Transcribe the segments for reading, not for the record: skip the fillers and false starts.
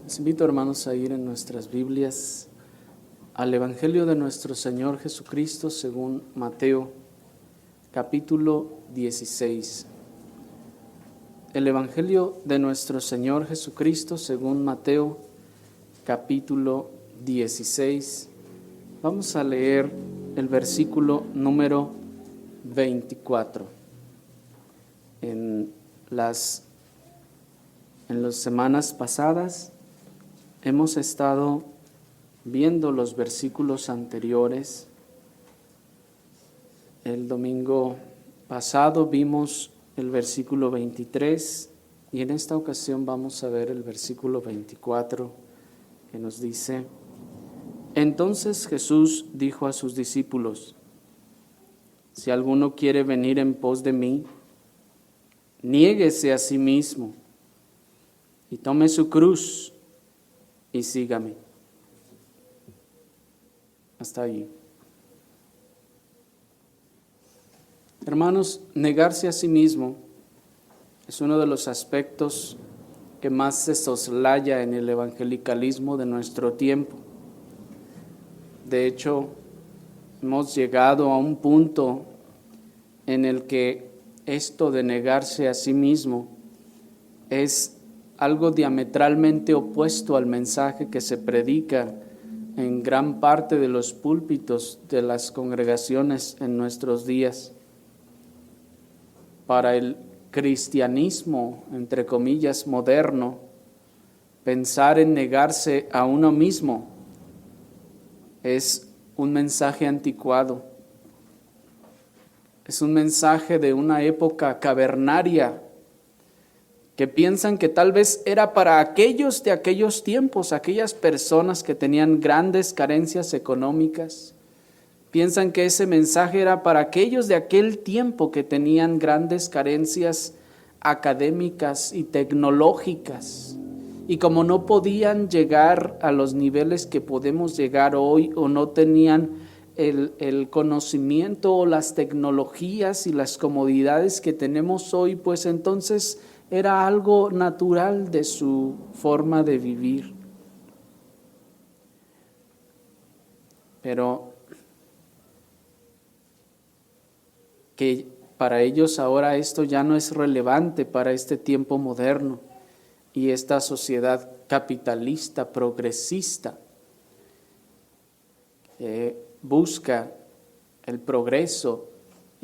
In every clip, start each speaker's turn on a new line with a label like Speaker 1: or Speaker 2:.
Speaker 1: Les invito, hermanos, a ir en nuestras Biblias al Evangelio de nuestro Señor Jesucristo según Mateo, capítulo 16. El Evangelio de nuestro Señor Jesucristo según Mateo, capítulo 16. Vamos a leer el versículo número 24. En las semanas pasadas hemos estado viendo los versículos anteriores. El domingo pasado vimos el versículo 23 y en esta ocasión vamos a ver el versículo 24 que nos dice: Entonces Jesús dijo a sus discípulos: Si alguno quiere venir en pos de mí, niéguese a sí mismo y tome su cruz y sígame. Hasta ahí. Hermanos, negarse a sí mismo es uno de los aspectos que más se soslaya en el evangelicalismo de nuestro tiempo. De hecho, hemos llegado a un punto en el que esto de negarse a sí mismo es algo diametralmente opuesto al mensaje que se predica en gran parte de los púlpitos de las congregaciones en nuestros días. Para el cristianismo, entre comillas, moderno, pensar en negarse a uno mismo es un mensaje anticuado. Es un mensaje de una época cavernaria que piensan que tal vez era para aquellos de aquellos tiempos, aquellas personas que tenían grandes carencias económicas. Piensan que ese mensaje era para aquellos de aquel tiempo que tenían grandes carencias académicas y tecnológicas. Y como no podían llegar a los niveles que podemos llegar hoy, o no tenían el conocimiento o las tecnologías y las comodidades que tenemos hoy, pues entonces era algo natural de su forma de vivir. Pero que para ellos ahora esto ya no es relevante para este tiempo moderno y esta sociedad capitalista, progresista, que busca el progreso,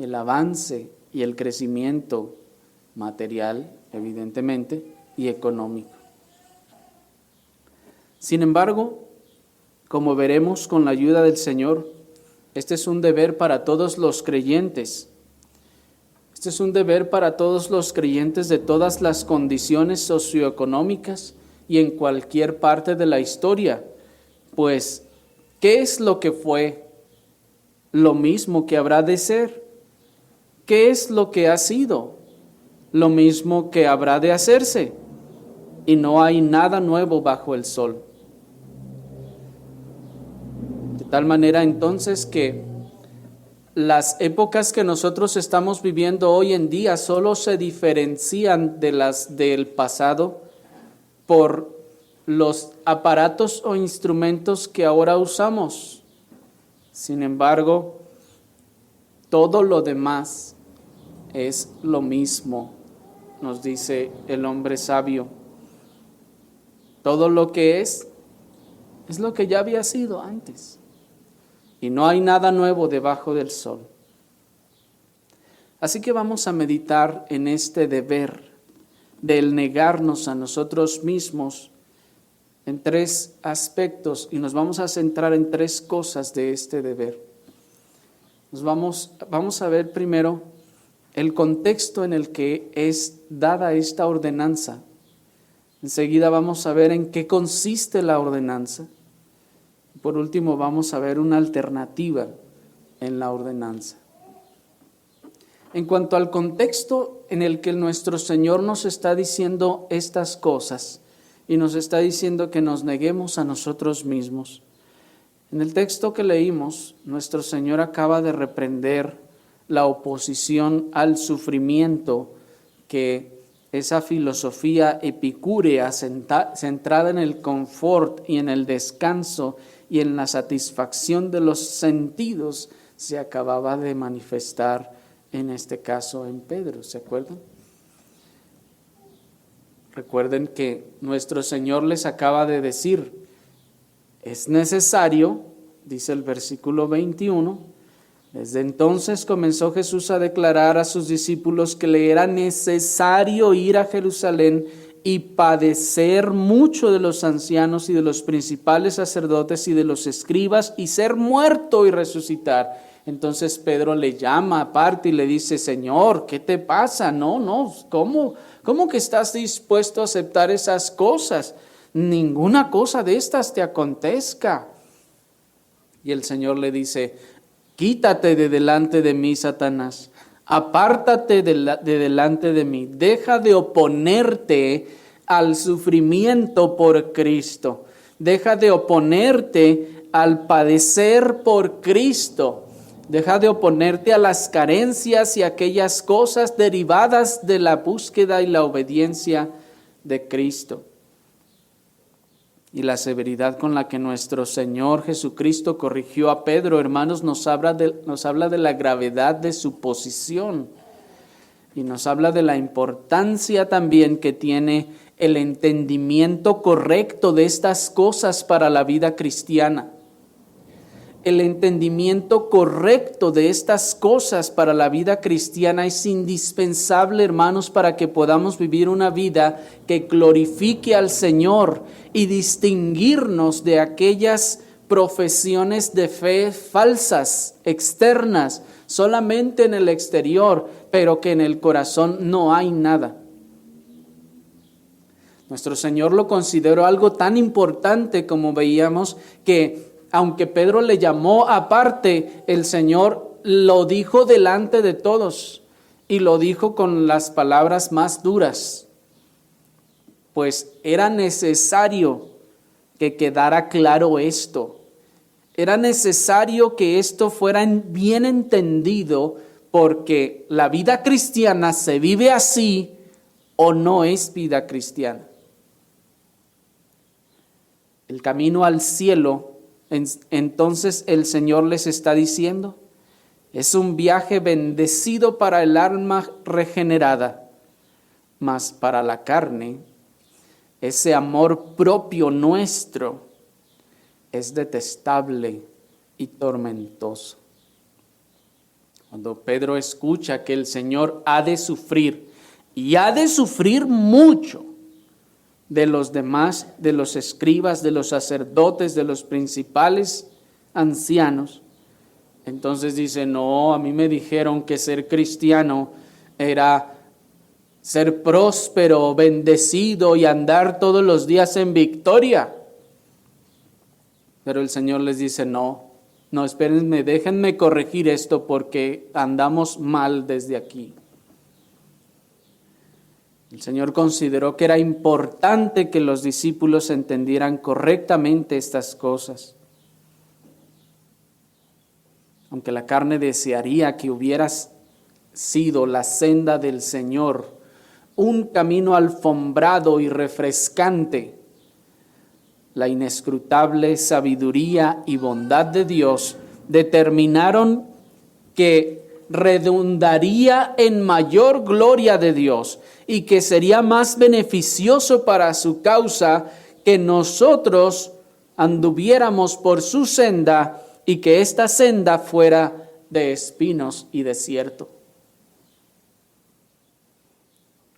Speaker 1: el avance y el crecimiento material, evidentemente, y económico. Sin embargo, como veremos con la ayuda del Señor, este es un deber para todos los creyentes. Este es un deber para todos los creyentes de todas las condiciones socioeconómicas y en cualquier parte de la historia. Pues, ¿qué es lo que fue? Lo mismo que habrá de ser. ¿Qué es lo que ha sido? Lo mismo que habrá de hacerse, y no hay nada nuevo bajo el sol. De tal manera entonces que las épocas que nosotros estamos viviendo hoy en día solo se diferencian de las del pasado por los aparatos o instrumentos que ahora usamos. Sin embargo, todo lo demás es lo mismo, nos dice el hombre sabio. Todo lo que es lo que ya había sido antes. Y no hay nada nuevo debajo del sol. Así que vamos a meditar en este deber del negarnos a nosotros mismos en tres aspectos, y nos vamos a centrar en tres cosas de este deber. Vamos a ver primero el contexto en el que es dada esta ordenanza. Enseguida vamos a ver en qué consiste la ordenanza. Por último, vamos a ver una alternativa en la ordenanza. En cuanto al contexto en el que nuestro Señor nos está diciendo estas cosas y nos está diciendo que nos neguemos a nosotros mismos, en el texto que leímos, nuestro Señor acaba de reprender la oposición al sufrimiento que esa filosofía epicúrea centrada en el confort y en el descanso y en la satisfacción de los sentidos se acababa de manifestar en este caso en Pedro, ¿se acuerdan? Recuerden que nuestro Señor les acaba de decir, es necesario, dice el versículo 21, desde entonces comenzó Jesús a declarar a sus discípulos que le era necesario ir a Jerusalén y padecer mucho de los ancianos y de los principales sacerdotes y de los escribas y ser muerto y resucitar. Entonces Pedro le llama aparte y le dice, Señor, ¿qué te pasa? No, ¿cómo que estás dispuesto a aceptar esas cosas? Ninguna cosa de estas te acontezca. Y el Señor le dice, quítate de delante de mí, Satanás, apártate de delante de mí, deja de oponerte al sufrimiento por Cristo, deja de oponerte al padecer por Cristo, deja de oponerte a las carencias y aquellas cosas derivadas de la búsqueda y la obediencia de Cristo. Y la severidad con la que nuestro Señor Jesucristo corrigió a Pedro, hermanos, nos habla de la gravedad de su posición y nos habla de la importancia también que tiene el entendimiento correcto de estas cosas para la vida cristiana. El entendimiento correcto de estas cosas para la vida cristiana es indispensable, hermanos, para que podamos vivir una vida que glorifique al Señor y distinguirnos de aquellas profesiones de fe falsas, externas, solamente en el exterior, pero que en el corazón no hay nada. Nuestro Señor lo consideró algo tan importante como veíamos que aunque Pedro le llamó aparte, el Señor lo dijo delante de todos y lo dijo con las palabras más duras, pues era necesario que quedara claro esto. Era necesario que esto fuera bien entendido porque la vida cristiana se vive así o no es vida cristiana. El camino al cielo, entonces el Señor les está diciendo, es un viaje bendecido para el alma regenerada, mas para la carne, ese amor propio nuestro es detestable y tormentoso. Cuando Pedro escucha que el Señor ha de sufrir, y ha de sufrir mucho, de los demás, de los escribas, de los sacerdotes, de los principales ancianos. Entonces dice, no, a mí me dijeron que ser cristiano era ser próspero, bendecido y andar todos los días en victoria. Pero el Señor les dice, no, espérenme, déjenme corregir esto porque andamos mal desde aquí. El Señor consideró que era importante que los discípulos entendieran correctamente estas cosas. Aunque la carne desearía que hubieras sido la senda del Señor, un camino alfombrado y refrescante, la inescrutable sabiduría y bondad de Dios determinaron que redundaría en mayor gloria de Dios y que sería más beneficioso para su causa que nosotros anduviéramos por su senda y que esta senda fuera de espinos y desierto.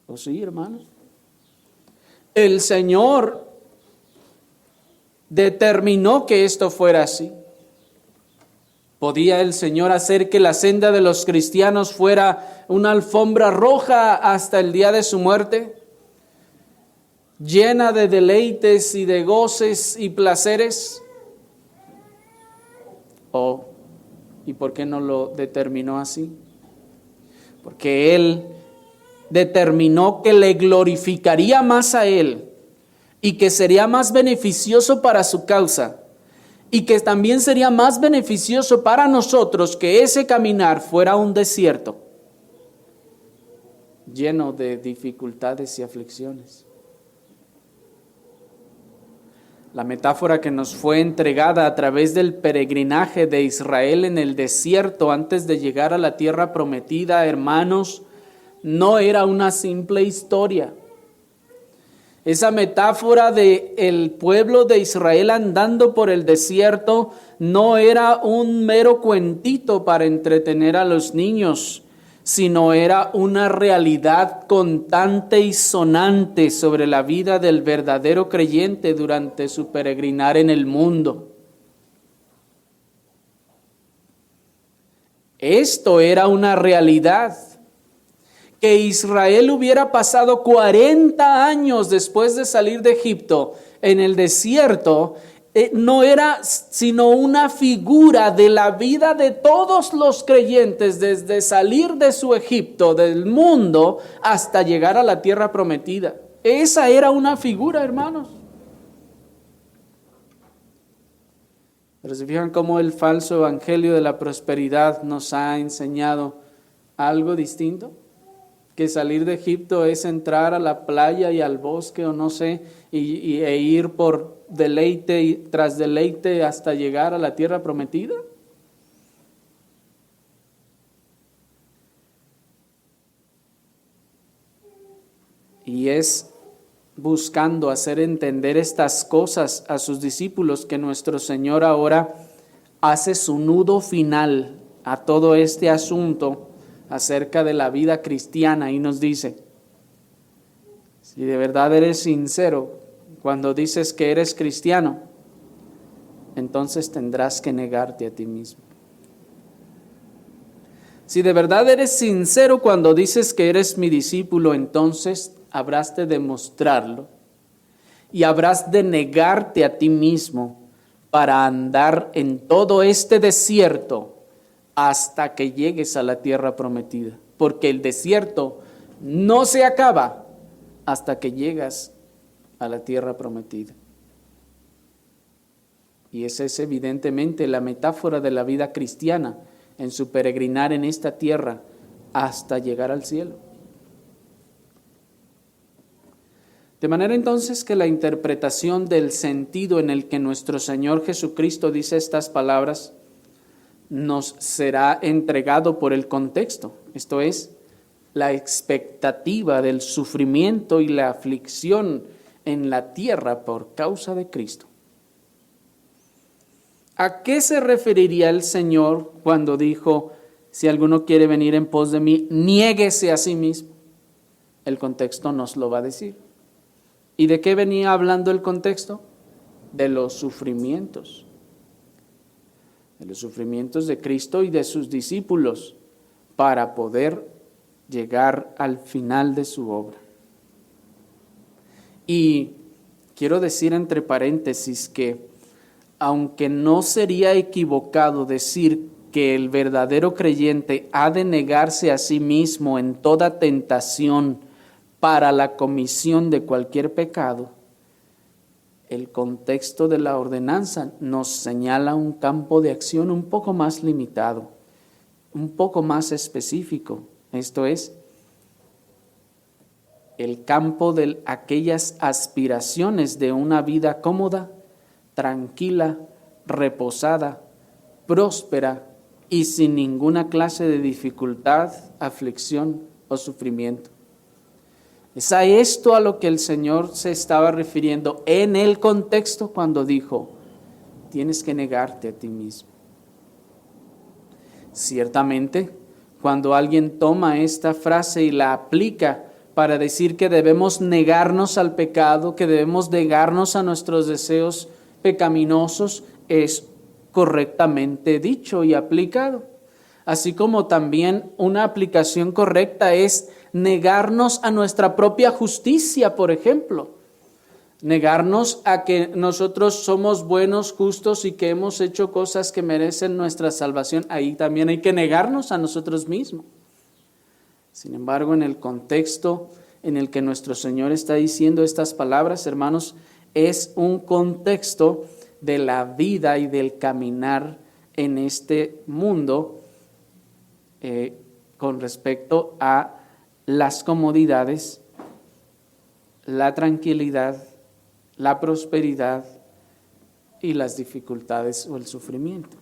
Speaker 1: ¿O sí, hermanos? El Señor determinó que esto fuera así. ¿Podía el Señor hacer que la senda de los cristianos fuera una alfombra roja hasta el día de su muerte? Llena de deleites y de goces y placeres. ¿Y por qué no lo determinó así? Porque Él determinó que le glorificaría más a Él y que sería más beneficioso para su causa. Y que también sería más beneficioso para nosotros que ese caminar fuera un desierto. lleno de dificultades y aflicciones. La metáfora que nos fue entregada a través del peregrinaje de Israel en el desierto antes de llegar a la tierra prometida, hermanos, no era una simple historia. Esa metáfora de el pueblo de Israel andando por el desierto no era un mero cuentito para entretener a los niños, sino era una realidad constante y sonante sobre la vida del verdadero creyente durante su peregrinar en el mundo. Esto era una realidad. Que Israel hubiera pasado 40 años después de salir de Egipto en el desierto, no era sino una figura de la vida de todos los creyentes desde salir de su Egipto, del mundo, hasta llegar a la tierra prometida. Esa era una figura, hermanos. Pero se fijan cómo el falso evangelio de la prosperidad nos ha enseñado algo distinto. Que salir de Egipto es entrar a la playa y al bosque o no sé, e ir por deleite y tras deleite hasta llegar a la tierra prometida. Y es buscando hacer entender estas cosas a sus discípulos que nuestro Señor ahora hace su nudo final a todo este asunto acerca de la vida cristiana y nos dice, si de verdad eres sincero cuando dices que eres cristiano, entonces tendrás que negarte a ti mismo. Si de verdad eres sincero cuando dices que eres mi discípulo, entonces habrás de demostrarlo y habrás de negarte a ti mismo para andar en todo este desierto hasta que llegues a la tierra prometida, porque el desierto no se acaba hasta que llegas a la tierra prometida. Y esa es evidentemente la metáfora de la vida cristiana en su peregrinar en esta tierra hasta llegar al cielo. De manera entonces que la interpretación del sentido en el que nuestro Señor Jesucristo dice estas palabras nos será entregado por el contexto, esto es, la expectativa del sufrimiento y la aflicción en la tierra por causa de Cristo. ¿A qué se referiría el Señor cuando dijo, si alguno quiere venir en pos de mí, niéguese a sí mismo? El contexto nos lo va a decir. ¿Y de qué venía hablando el contexto? De los sufrimientos. De los sufrimientos de Cristo y de sus discípulos para poder llegar al final de su obra. Y quiero decir entre paréntesis que aunque no sería equivocado decir que el verdadero creyente ha de negarse a sí mismo en toda tentación para la comisión de cualquier pecado, el contexto de la ordenanza nos señala un campo de acción un poco más limitado, un poco más específico. Esto es, el campo de aquellas aspiraciones de una vida cómoda, tranquila, reposada, próspera y sin ninguna clase de dificultad, aflicción o sufrimiento. Es a esto a lo que el Señor se estaba refiriendo en el contexto cuando dijo, tienes que negarte a ti mismo. Ciertamente, cuando alguien toma esta frase y la aplica para decir que debemos negarnos al pecado, que debemos negarnos a nuestros deseos pecaminosos, es correctamente dicho y aplicado. Así como también una aplicación correcta es negarnos a nuestra propia justicia, por ejemplo. Negarnos a que nosotros somos buenos, justos y que hemos hecho cosas que merecen nuestra salvación. Ahí también hay que negarnos a nosotros mismos. Sin embargo, en el contexto en el que nuestro Señor está diciendo estas palabras, hermanos, es un contexto de la vida y del caminar en este mundo con respecto a las comodidades, la tranquilidad, la prosperidad y las dificultades o el sufrimiento.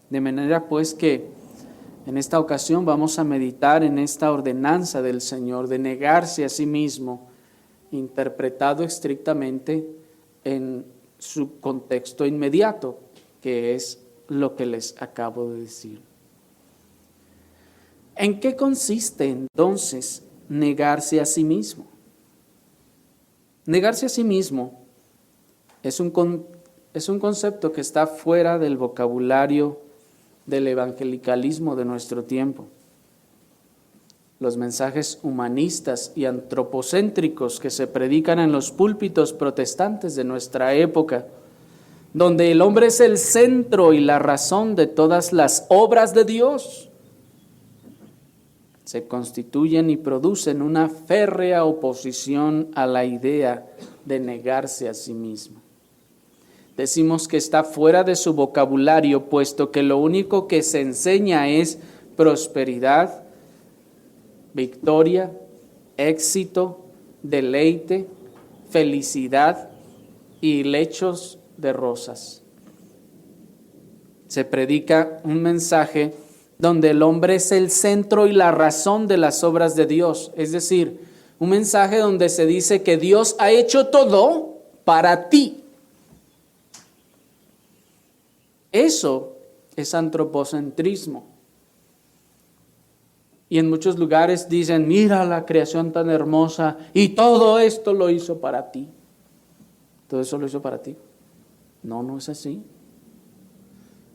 Speaker 1: De manera pues que en esta ocasión vamos a meditar en esta ordenanza del Señor de negarse a sí mismo, interpretado estrictamente en su contexto inmediato, que es lo que les acabo de decir. ¿En qué consiste entonces negarse a sí mismo? Negarse a sí mismo es un concepto que está fuera del vocabulario del evangelicalismo de nuestro tiempo. Los mensajes humanistas y antropocéntricos que se predican en los púlpitos protestantes de nuestra época, donde el hombre es el centro y la razón de todas las obras de Dios, se constituyen y producen una férrea oposición a la idea de negarse a sí mismo. Decimos que está fuera de su vocabulario, puesto que lo único que se enseña es prosperidad, victoria, éxito, deleite, felicidad y lechos de rosas. Se predica un mensaje donde el hombre es el centro y la razón de las obras de Dios. Es decir, un mensaje donde se dice que Dios ha hecho todo para ti. Eso es antropocentrismo. Y en muchos lugares dicen, mira la creación tan hermosa y todo esto lo hizo para ti. ¿Todo eso lo hizo para ti? No, no es así.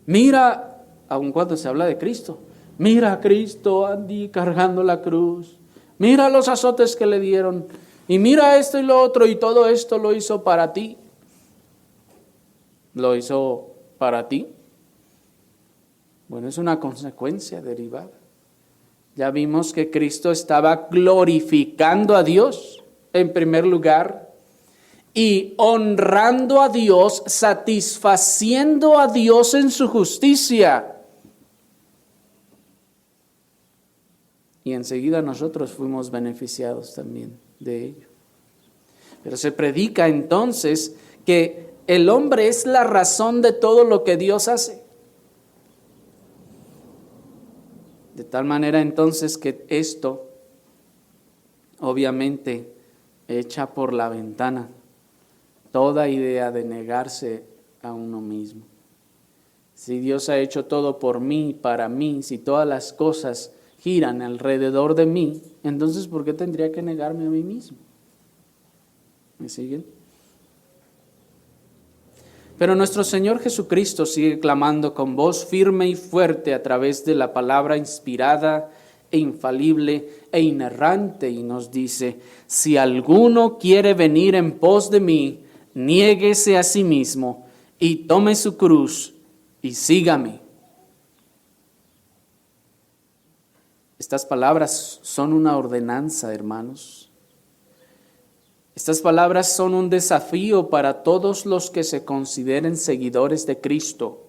Speaker 1: Mira, aun cuando se habla de Cristo, mira a Cristo Andy cargando la cruz. Mira los azotes que le dieron. Y mira esto y lo otro y todo esto lo hizo para ti. ¿Lo hizo para ti? Bueno, es una consecuencia derivada. Ya vimos que Cristo estaba glorificando a Dios en primer lugar y honrando a Dios, satisfaciendo a Dios en su justicia. Y enseguida nosotros fuimos beneficiados también de ello. Pero se predica entonces que el hombre es la razón de todo lo que Dios hace. De tal manera entonces que esto obviamente echa por la ventana toda idea de negarse a uno mismo. Si Dios ha hecho todo por mí, para mí, si todas las cosas giran alrededor de mí, entonces ¿por qué tendría que negarme a mí mismo? ¿Me siguen? Pero nuestro Señor Jesucristo sigue clamando con voz firme y fuerte a través de la palabra inspirada e infalible e inerrante y nos dice, si alguno quiere venir en pos de mí, niéguese a sí mismo y tome su cruz y sígame. Estas palabras son una ordenanza, hermanos. Estas palabras son un desafío para todos los que se consideren seguidores de Cristo.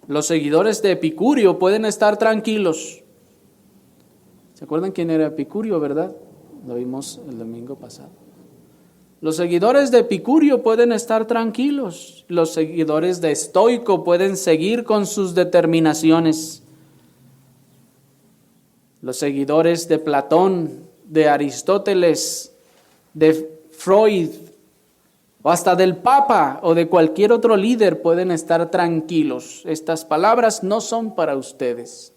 Speaker 1: Los seguidores de Epicurio pueden estar tranquilos. ¿Se acuerdan quién era Epicurio, verdad? Lo vimos el domingo pasado. Los seguidores de Epicurio pueden estar tranquilos. Los seguidores de Estoico pueden seguir con sus determinaciones. Los seguidores de Platón, de Aristóteles, de Freud, o hasta del Papa o de cualquier otro líder pueden estar tranquilos. Estas palabras no son para ustedes.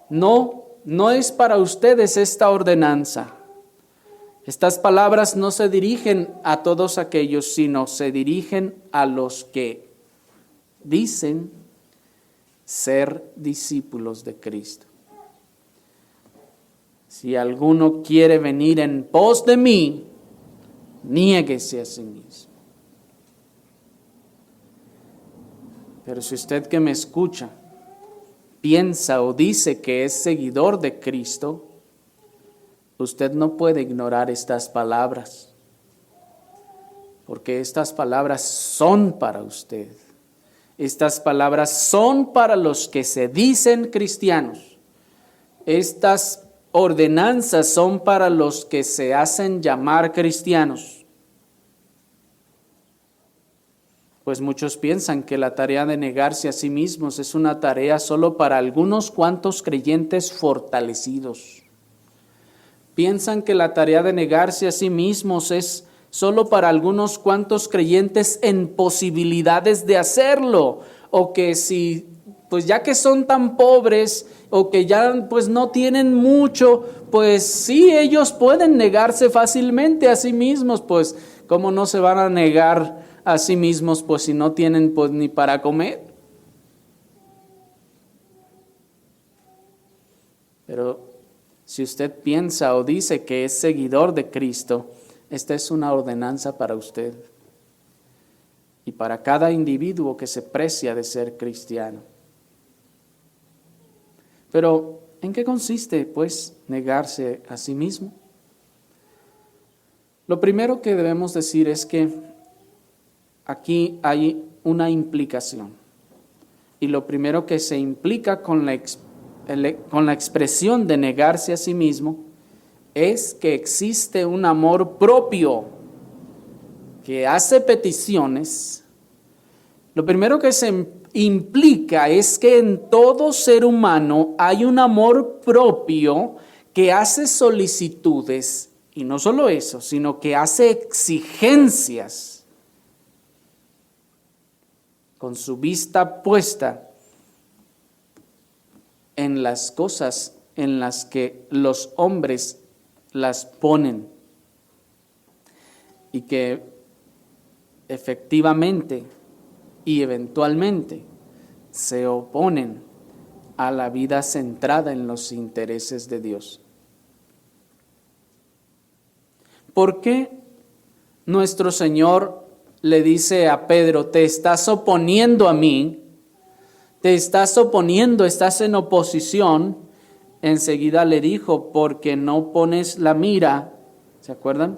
Speaker 1: No es para ustedes esta ordenanza. Estas palabras no se dirigen a todos aquellos, sino se dirigen a los que dicen ser discípulos de Cristo. Si alguno quiere venir en pos de mí, niéguese a sí mismo. Pero si usted que me escucha piensa o dice que es seguidor de Cristo, usted no puede ignorar estas palabras, porque estas palabras son para usted. Estas palabras son para los que se dicen cristianos. estas ordenanzas son para los que se hacen llamar cristianos. Pues muchos piensan que la tarea de negarse a sí mismos es una tarea solo para algunos cuantos creyentes fortalecidos. Piensan que la tarea de negarse a sí mismos es solo para algunos cuantos creyentes en posibilidades de hacerlo, o que si, pues ya que son tan pobres, o que ya pues no tienen mucho, pues sí, ellos pueden negarse fácilmente a sí mismos, pues ¿cómo no se van a negar a sí mismos pues si no tienen pues ni para comer? Pero si usted piensa o dice que es seguidor de Cristo, esta es una ordenanza para usted y para cada individuo que se precia de ser cristiano. Pero, ¿en qué consiste, pues, negarse a sí mismo? Lo primero que debemos decir es que aquí hay una implicación. Y lo primero que se implica con la expresión de negarse a sí mismo es que existe un amor propio que hace peticiones. Lo primero que se implica es que en todo ser humano hay un amor propio que hace solicitudes, y no solo eso, sino que hace exigencias con su vista puesta en las cosas en las que los hombres las ponen y que efectivamente y eventualmente se oponen a la vida centrada en los intereses de Dios. ¿Por qué nuestro Señor le dice a Pedro, te estás oponiendo a mí, te estás oponiendo, estás en oposición? Enseguida le dijo, porque no pones la mira, ¿se acuerdan?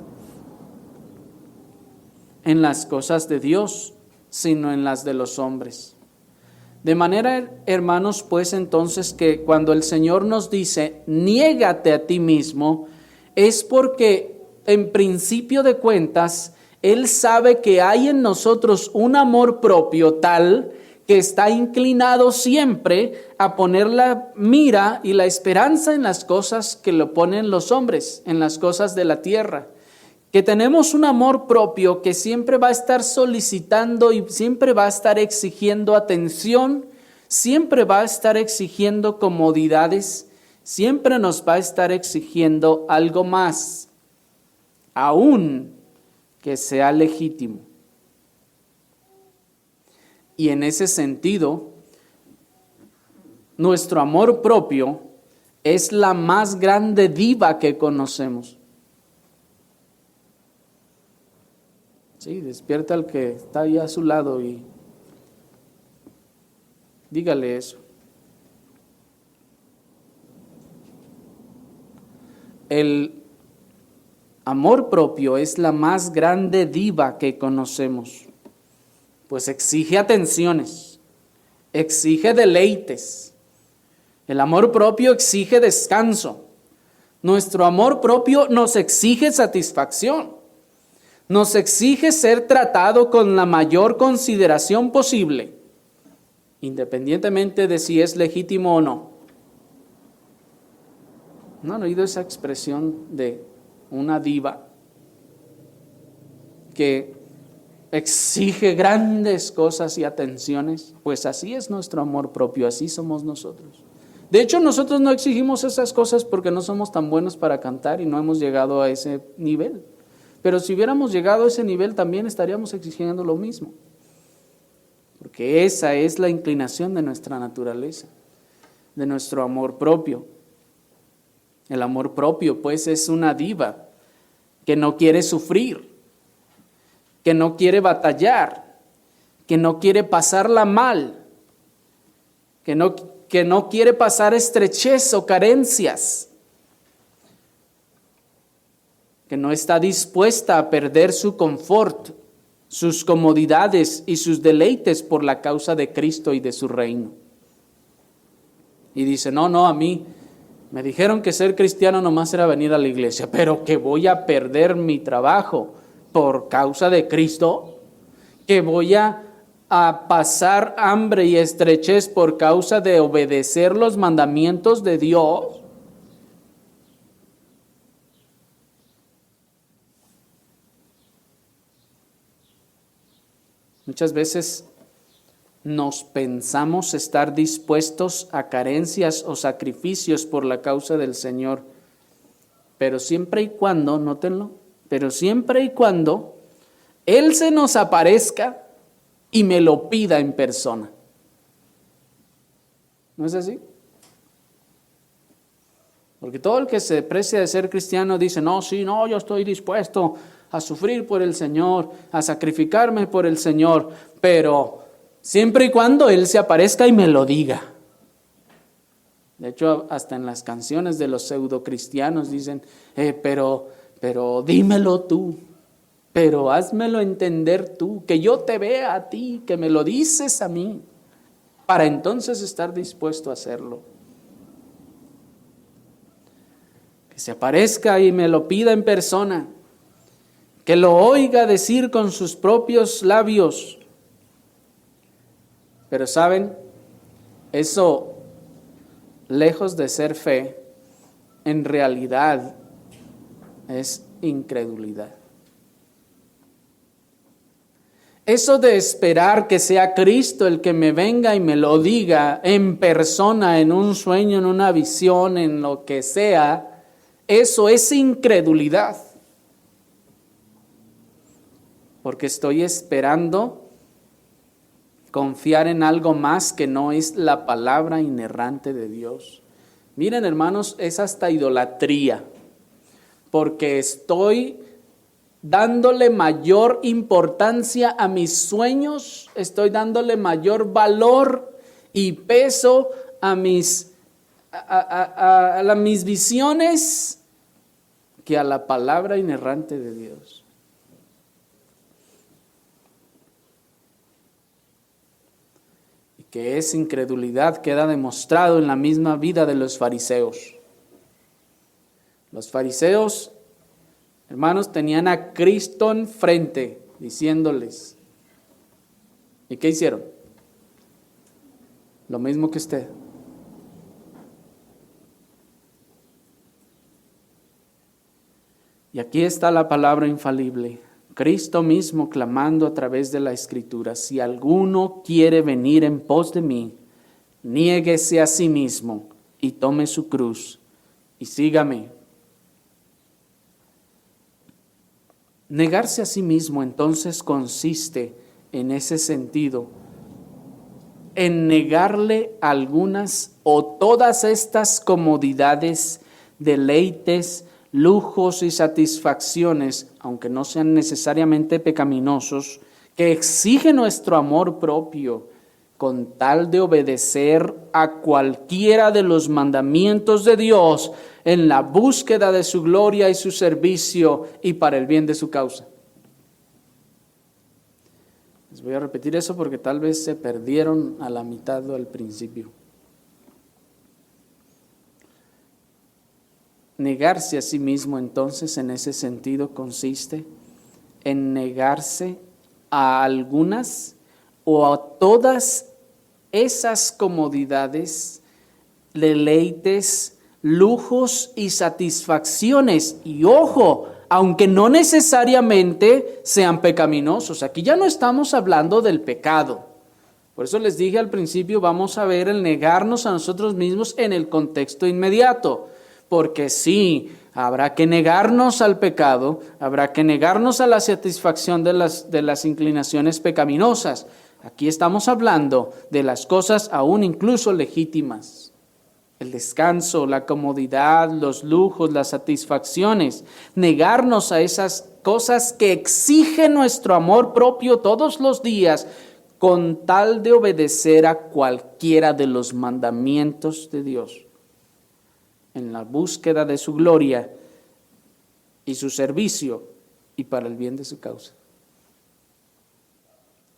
Speaker 1: En las cosas de Dios, sino en las de los hombres. De manera, hermanos, pues entonces que cuando el Señor nos dice, niégate a ti mismo, es porque en principio de cuentas, Él sabe que hay en nosotros un amor propio tal que está inclinado siempre a poner la mira y la esperanza en las cosas que lo ponen los hombres, en las cosas de la tierra. Que tenemos un amor propio que siempre va a estar solicitando y siempre va a estar exigiendo atención, siempre va a estar exigiendo comodidades, siempre nos va a estar exigiendo algo más, aún que sea legítimo. Y en ese sentido, nuestro amor propio es la más grande diva que conocemos. Sí, despierta al que está ahí a su lado y dígale eso. El amor propio es la más grande diva que conocemos, pues exige atenciones, exige deleites. El amor propio exige descanso. Nuestro amor propio nos exige satisfacción. Nos exige ser tratado con la mayor consideración posible, independientemente de si es legítimo o no. ¿No han oído esa expresión de una diva que exige grandes cosas y atenciones? Pues así es nuestro amor propio, así somos nosotros. De hecho, nosotros no exigimos esas cosas porque no somos tan buenos para cantar y no hemos llegado a ese nivel. Pero si hubiéramos llegado a ese nivel también estaríamos exigiendo lo mismo. Porque esa es la inclinación de nuestra naturaleza, de nuestro amor propio. El amor propio, pues, es una diva que no quiere sufrir, que no quiere batallar, que no quiere pasarla mal, que no quiere pasar estrechez o carencias, que no está dispuesta a perder su confort, sus comodidades y sus deleites por la causa de Cristo y de su reino. Y dice, no, a mí Me dijeron que ser cristiano nomás era venir a la iglesia, pero que voy a perder mi trabajo por causa de Cristo, que voy a pasar hambre y estrechez por causa de obedecer los mandamientos de Dios. Muchas veces nos pensamos estar dispuestos a carencias o sacrificios por la causa del Señor, pero siempre y cuando, nótenlo, pero siempre y cuando Él se nos aparezca y me lo pida en persona. ¿No es así? Porque todo el que se precia de ser cristiano dice, no, sí, no, yo estoy dispuesto a sufrir por el Señor, a sacrificarme por el Señor, pero siempre y cuando Él se aparezca y me lo diga. De hecho, hasta en las canciones de los pseudocristianos dicen, pero dímelo tú, pero házmelo entender tú, que yo te vea a ti, que me lo dices a mí, para entonces estar dispuesto a hacerlo. Que se aparezca y me lo pida en persona, que lo oiga decir con sus propios labios. Pero ¿saben? Eso, lejos de ser fe, en realidad es incredulidad. Eso de esperar que sea Cristo el que me venga y me lo diga en persona, en un sueño, en una visión, en lo que sea, eso es incredulidad. Porque estoy esperando confiar en algo más que no es la palabra inerrante de Dios. Miren, hermanos, es hasta idolatría, porque estoy dándole mayor importancia a mis sueños, estoy dándole mayor valor y peso a mis visiones que a la palabra inerrante de Dios. Y que es incredulidad queda demostrado en la misma vida de los fariseos. Los fariseos, hermanos, tenían a Cristo enfrente diciéndoles, ¿y qué hicieron? Lo mismo que usted. Y aquí está la palabra infalible, Cristo mismo clamando a través de la Escritura, si alguno quiere venir en pos de mí, niéguese a sí mismo y tome su cruz y sígame. Negarse a sí mismo entonces consiste en ese sentido, en negarle algunas o todas estas comodidades, deleites, lujos y satisfacciones, aunque no sean necesariamente pecaminosos, que exige nuestro amor propio, con tal de obedecer a cualquiera de los mandamientos de Dios en la búsqueda de su gloria y su servicio y para el bien de su causa. Les voy a repetir eso porque tal vez se perdieron a la mitad o al principio. Negarse a sí mismo entonces en ese sentido consiste en negarse a algunas o a todas esas comodidades, deleites, lujos y satisfacciones. Y ojo, aunque no necesariamente sean pecaminosos. Aquí ya no estamos hablando del pecado. Por eso les dije al principio, vamos a ver el negarnos a nosotros mismos en el contexto inmediato. Porque sí, habrá que negarnos al pecado, habrá que negarnos a la satisfacción de las inclinaciones pecaminosas. Aquí estamos hablando de las cosas aún incluso legítimas. El descanso, la comodidad, los lujos, las satisfacciones. Negarnos a esas cosas que exigen nuestro amor propio todos los días con tal de obedecer a cualquiera de los mandamientos de Dios en la búsqueda de su gloria y su servicio y para el bien de su causa.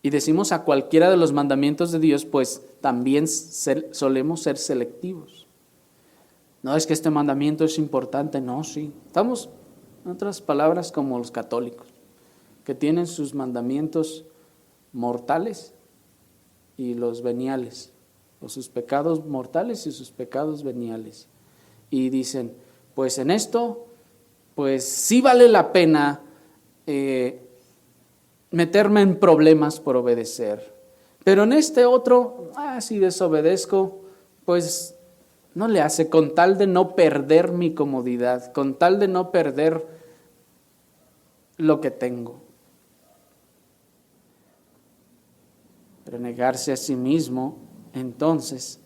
Speaker 1: Y decimos a cualquiera de los mandamientos de Dios, pues también solemos ser selectivos. No es que este mandamiento es importante, no, sí. Estamos, en otras palabras, como los católicos, que tienen sus mandamientos mortales y los veniales, o sus pecados mortales y sus pecados veniales. Y dicen, pues en esto, pues sí vale la pena meterme en problemas por obedecer. Pero en este otro, si desobedezco, pues no le hace, con tal de no perder mi comodidad, con tal de no perder lo que tengo. Pero negarse a sí mismo, entonces,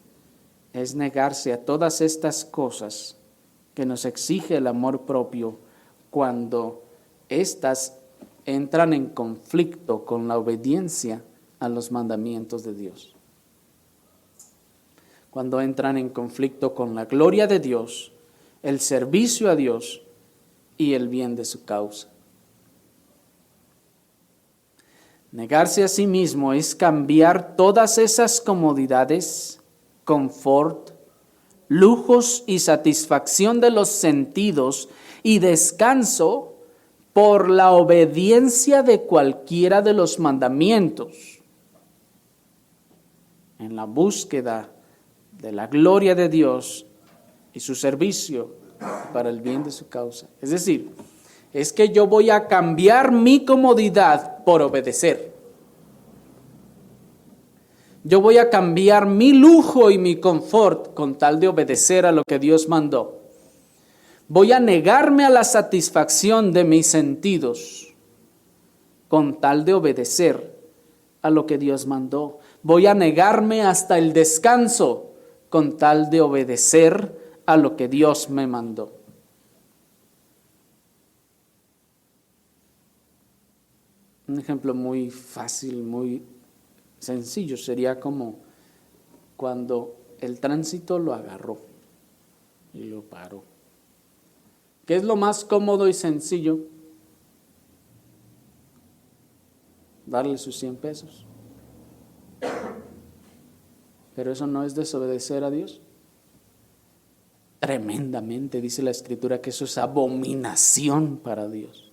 Speaker 1: es negarse a todas estas cosas que nos exige el amor propio cuando éstas entran en conflicto con la obediencia a los mandamientos de Dios. Cuando entran en conflicto con la gloria de Dios, el servicio a Dios y el bien de su causa. Negarse a sí mismo es cambiar todas esas comodidades, confort, lujos y satisfacción de los sentidos y descanso por la obediencia de cualquiera de los mandamientos, en la búsqueda de la gloria de Dios y su servicio para el bien de su causa. Es decir, es que yo voy a cambiar mi comodidad por obedecer. Yo voy a cambiar mi lujo y mi confort con tal de obedecer a lo que Dios mandó. Voy a negarme a la satisfacción de mis sentidos con tal de obedecer a lo que Dios mandó. Voy a negarme hasta el descanso con tal de obedecer a lo que Dios me mandó. Un ejemplo muy fácil, muy sencillo, sería como cuando el tránsito lo agarró y lo paró. ¿Qué es lo más cómodo y sencillo? Darle sus 100 pesos. Pero eso no es desobedecer a Dios. Tremendamente dice la Escritura que eso es abominación para Dios.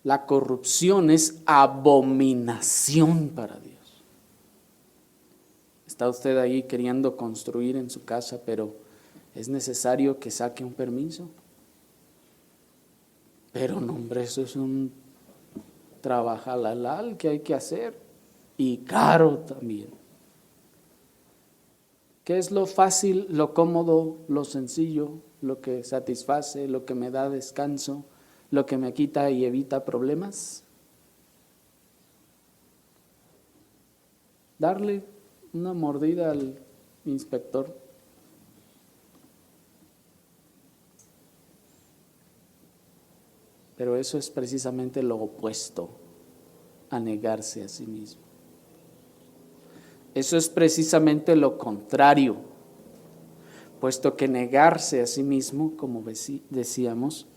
Speaker 1: La corrupción es abominación para Dios. Está usted ahí queriendo construir en su casa, pero es necesario que saque un permiso. Pero no, hombre, eso es un trabajalal que hay que hacer y caro también. ¿Qué es lo fácil, lo cómodo, lo sencillo, lo que satisface, lo que me da descanso, lo que me quita y evita problemas? Darle una mordida al inspector. Pero eso es precisamente lo opuesto a negarse a sí mismo. Eso es precisamente lo contrario, puesto que negarse a sí mismo, como decíamos,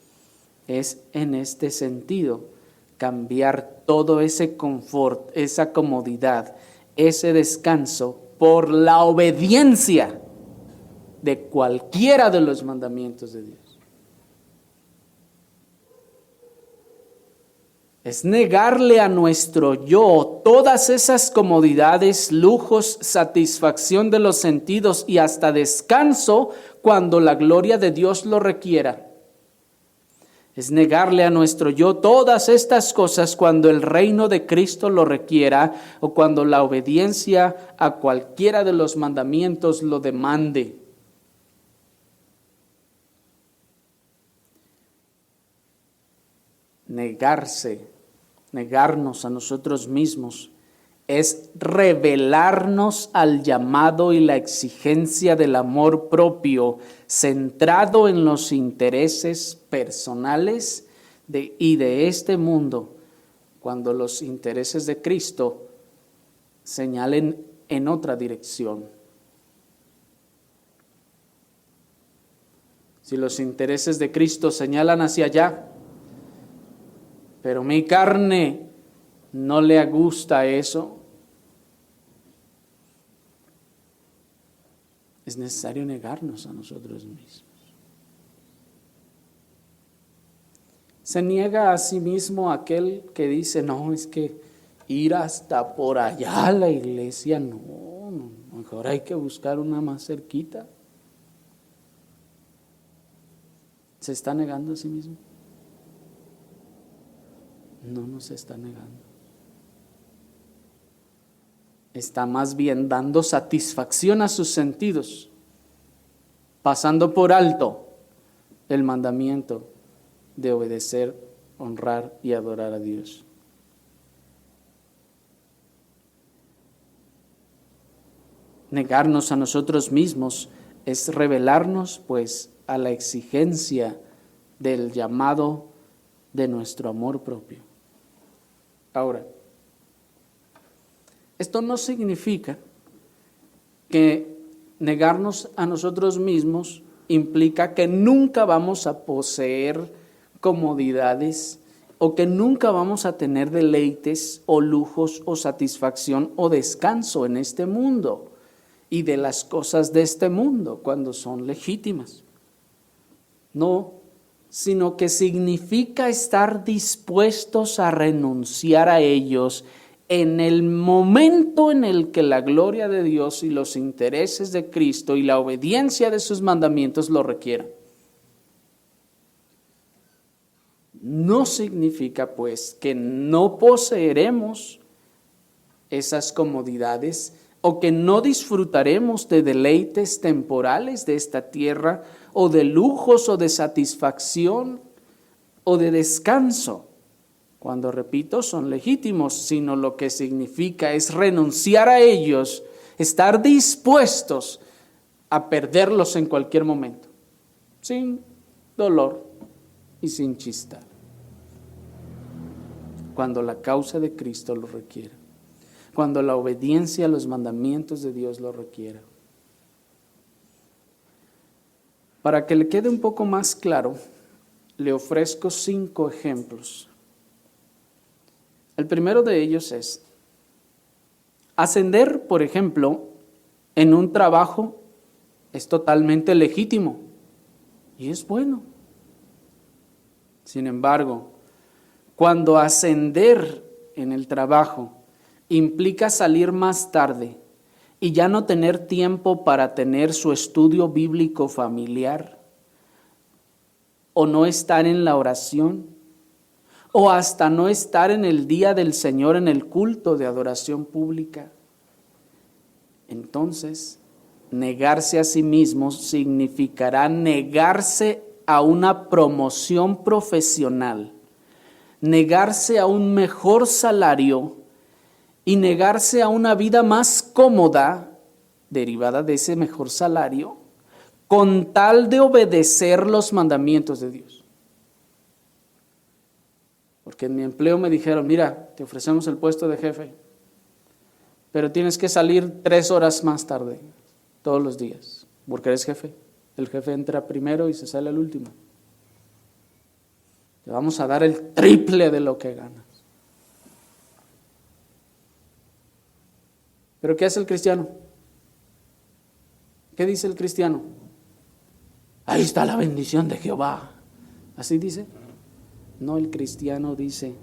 Speaker 1: es en este sentido cambiar todo ese confort, esa comodidad, ese descanso por la obediencia de cualquiera de los mandamientos de Dios. Es negarle a nuestro yo todas esas comodidades, lujos, satisfacción de los sentidos y hasta descanso cuando la gloria de Dios lo requiera. Es negarle a nuestro yo todas estas cosas cuando el reino de Cristo lo requiera o cuando la obediencia a cualquiera de los mandamientos lo demande. Negarnos a nosotros mismos es revelarnos al llamado y la exigencia del amor propio centrado en los intereses personales y de este mundo, cuando los intereses de Cristo señalen en otra dirección. Si los intereses de Cristo señalan hacia allá, pero mi carne no le gusta eso, Es necesario negarnos a nosotros mismos. Se niega a sí mismo aquel que dice, no, es que ir hasta por allá a la iglesia, no, mejor hay que buscar una más cerquita. ¿Se está negando a sí mismo? No se está negando. Está más bien dando satisfacción a sus sentidos, pasando por alto el mandamiento de obedecer, honrar y adorar a Dios. Negarnos a nosotros mismos es rebelarnos, pues, a la exigencia del llamado de nuestro amor propio. Ahora, esto no significa que negarnos a nosotros mismos implica que nunca vamos a poseer comodidades o que nunca vamos a tener deleites o lujos o satisfacción o descanso en este mundo y de las cosas de este mundo cuando son legítimas. No, sino que significa estar dispuestos a renunciar a ellos en el momento en el que la gloria de Dios y los intereses de Cristo y la obediencia de sus mandamientos lo requieran. No significa, pues, que no poseeremos esas comodidades o que no disfrutaremos de deleites temporales de esta tierra o de lujos o de satisfacción o de descanso. Cuando repito, son legítimos, sino lo que significa es renunciar a ellos, estar dispuestos a perderlos en cualquier momento, sin dolor y sin chistar, cuando la causa de Cristo lo requiera, cuando la obediencia a los mandamientos de Dios lo requiera. Para que le quede un poco más claro, le ofrezco 5 ejemplos. El primero de ellos es ascender, por ejemplo, en un trabajo es totalmente legítimo y es bueno. Sin embargo, cuando ascender en el trabajo implica salir más tarde y ya no tener tiempo para tener su estudio bíblico familiar, o no estar en la oración, o hasta no estar en el día del Señor en el culto de adoración pública, entonces negarse a sí mismo significará negarse a una promoción profesional, negarse a un mejor salario y negarse a una vida más cómoda derivada de ese mejor salario, con tal de obedecer los mandamientos de Dios. Porque en mi empleo me dijeron, mira, te ofrecemos el puesto de jefe, pero tienes que salir 3 horas más tarde, todos los días, porque eres jefe. El jefe entra primero y se sale al último. Te vamos a dar el triple de lo que ganas. ¿Pero qué hace el cristiano? ¿Qué dice el cristiano? Ahí está la bendición de Jehová. ¿Así dice? No, el cristiano dice,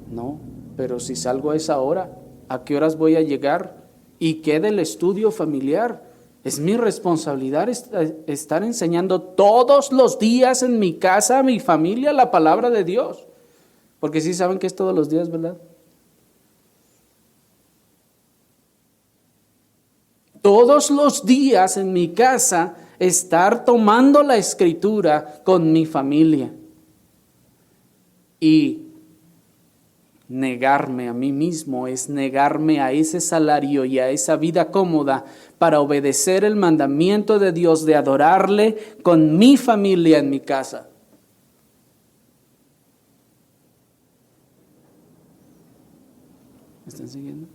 Speaker 1: no, pero si salgo a esa hora, ¿a qué horas voy a llegar? ¿Y qué del estudio familiar? Es mi responsabilidad estar enseñando todos los días en mi casa, a mi familia, la palabra de Dios. Porque sí saben que es todos los días, ¿verdad? Todos los días en mi casa estar tomando la escritura con mi familia. Y negarme a mí mismo es negarme a ese salario y a esa vida cómoda para obedecer el mandamiento de Dios de adorarle con mi familia en mi casa. ¿Me están siguiendo?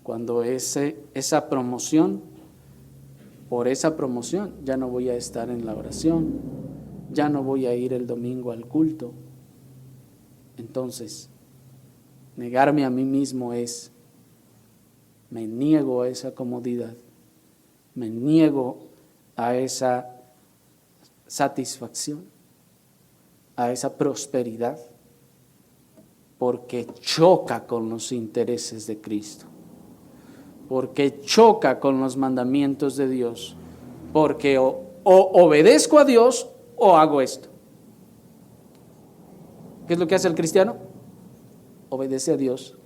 Speaker 1: Cuando esa promoción, por esa promoción, ya no voy a estar en la oración, ya no voy a ir el domingo al culto. Entonces, negarme a mí mismo es Me niego a esa comodidad, me niego a esa satisfacción, a esa prosperidad, porque choca con los intereses de Cristo, porque choca con los mandamientos de Dios, porque o obedezco a Dios o hago esto. ¿Qué es lo que hace el cristiano? Obedece a Dios,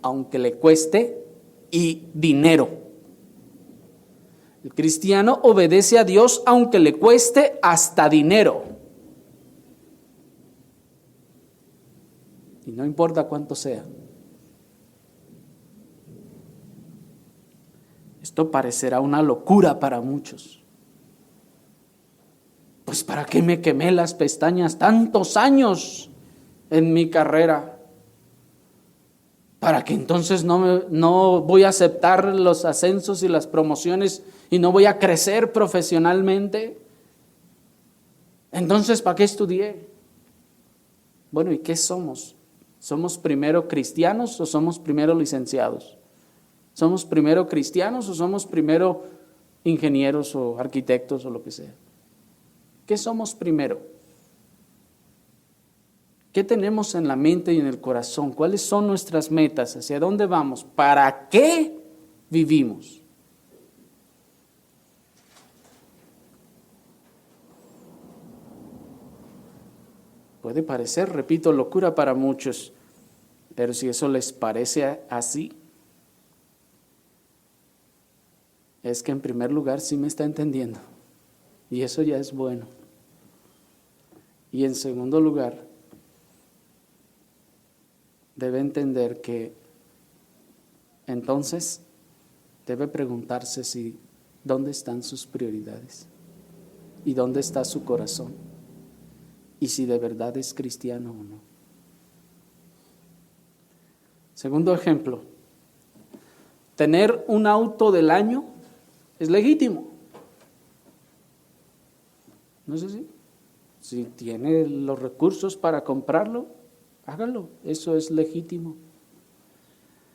Speaker 1: aunque le cueste y dinero. El cristiano obedece a Dios aunque le cueste hasta dinero. Y no importa cuánto sea. Esto parecerá una locura para muchos. Pues ¿para qué me quemé las pestañas tantos años en mi carrera? Para que entonces no voy a aceptar los ascensos y las promociones y no voy a crecer profesionalmente. Entonces, ¿para qué estudié? Bueno, ¿y qué somos? ¿Somos primero cristianos o somos primero licenciados? ¿Somos primero cristianos o somos primero ingenieros o arquitectos o lo que sea? ¿Qué somos primero? ¿Qué tenemos en la mente y en el corazón? ¿Cuáles son nuestras metas? ¿Hacia dónde vamos? ¿Para qué vivimos? Puede parecer, repito, locura para muchos, pero si eso les parece así, es que en primer lugar sí me está entendiendo, y eso ya es bueno. Y en segundo lugar, debe entender que entonces debe preguntarse si dónde están sus prioridades y dónde está su corazón y si de verdad es cristiano o no. Segundo ejemplo, tener un auto del año es legítimo. ¿No es así? Si tiene los recursos para comprarlo, hágalo, eso es legítimo.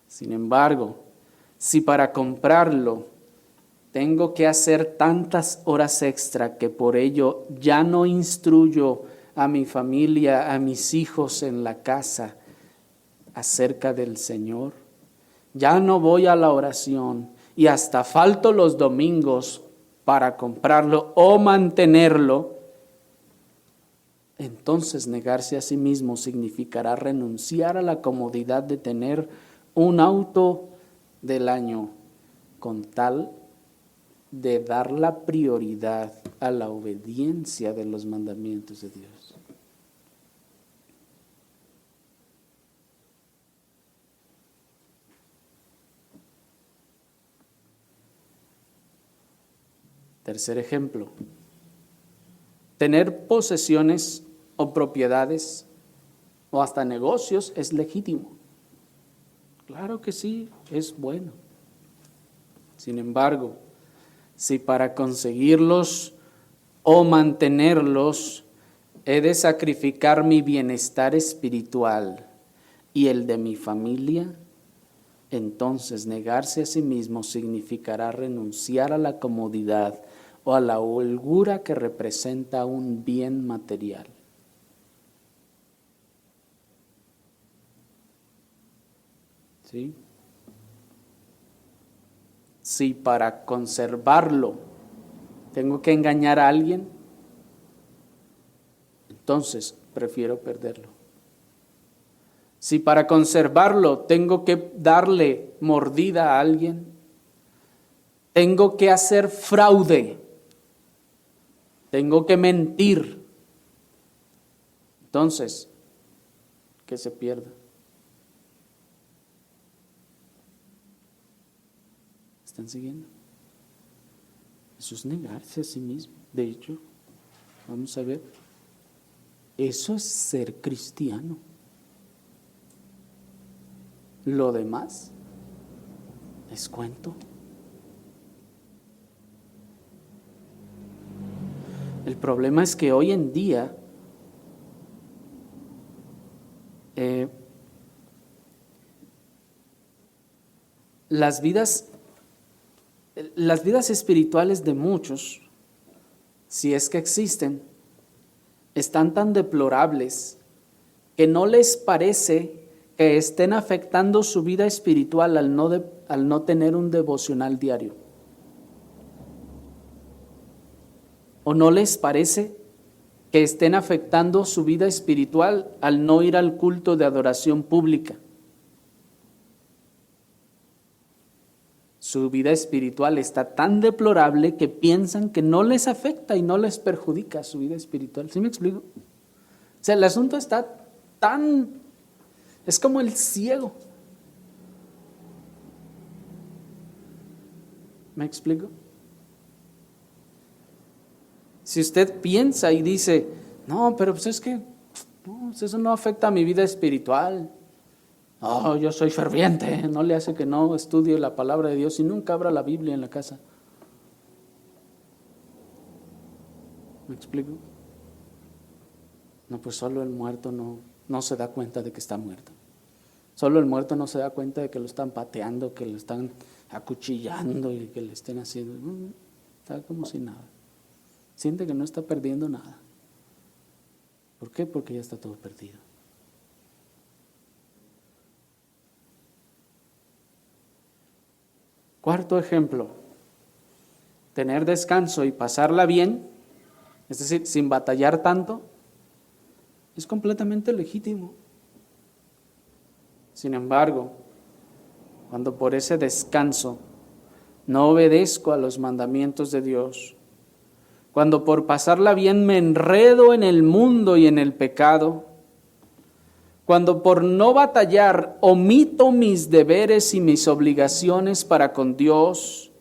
Speaker 1: Sin embargo, si para comprarlo tengo que hacer tantas horas extra que por ello ya no instruyo a mi familia, a mis hijos en la casa acerca del Señor, ya no voy a la oración y hasta falto los domingos para comprarlo o mantenerlo, entonces negarse a sí mismo significará renunciar a la comodidad de tener un auto del año con tal de dar la prioridad a la obediencia de los mandamientos de Dios. Tercer ejemplo, tener posesiones o propiedades o hasta negocios es legítimo. Claro que sí, es bueno. Sin embargo, si para conseguirlos o mantenerlos he de sacrificar mi bienestar espiritual y el de mi familia, entonces negarse a sí mismo significará renunciar a la comodidad o a la holgura que representa un bien material. ¿Sí? Si para conservarlo tengo que engañar a alguien, entonces prefiero perderlo. Si para conservarlo tengo que darle mordida a alguien, tengo que hacer fraude, tengo que mentir, entonces que se pierda. ¿Están siguiendo? Eso es negarse a sí mismo. De hecho, vamos a ver, eso es ser cristiano. Lo demás es cuento. El problema es que hoy en día las vidas espirituales de muchos, si es que existen, están tan deplorables que no les parece que estén afectando su vida espiritual al no tener un devocional diario. ¿O no les parece que estén afectando su vida espiritual al no ir al culto de adoración pública? Su vida espiritual está tan deplorable que piensan que no les afecta y no les perjudica su vida espiritual. ¿Sí me explico? O sea, el asunto está es como el ciego. ¿Me explico? Si usted piensa y dice, no, pero pues es que eso no afecta a mi vida espiritual. Oh, yo soy ferviente, no le hace que no estudie la palabra de Dios y nunca abra la Biblia en la casa. ¿Me explico? No, pues solo el muerto no se da cuenta de que está muerto. Solo el muerto no se da cuenta de que lo están pateando, que lo están acuchillando y que le estén haciendo. Está como si nada. Siente que no está perdiendo nada. ¿Por qué? Porque ya está todo perdido. Cuarto ejemplo, tener descanso y pasarla bien, es decir, sin batallar tanto, es completamente legítimo. Sin embargo, cuando por ese descanso no obedezco a los mandamientos de Dios, cuando por pasarla bien me enredo en el mundo y en el pecado, cuando por no batallar omito mis deberes y mis obligaciones para con Dios,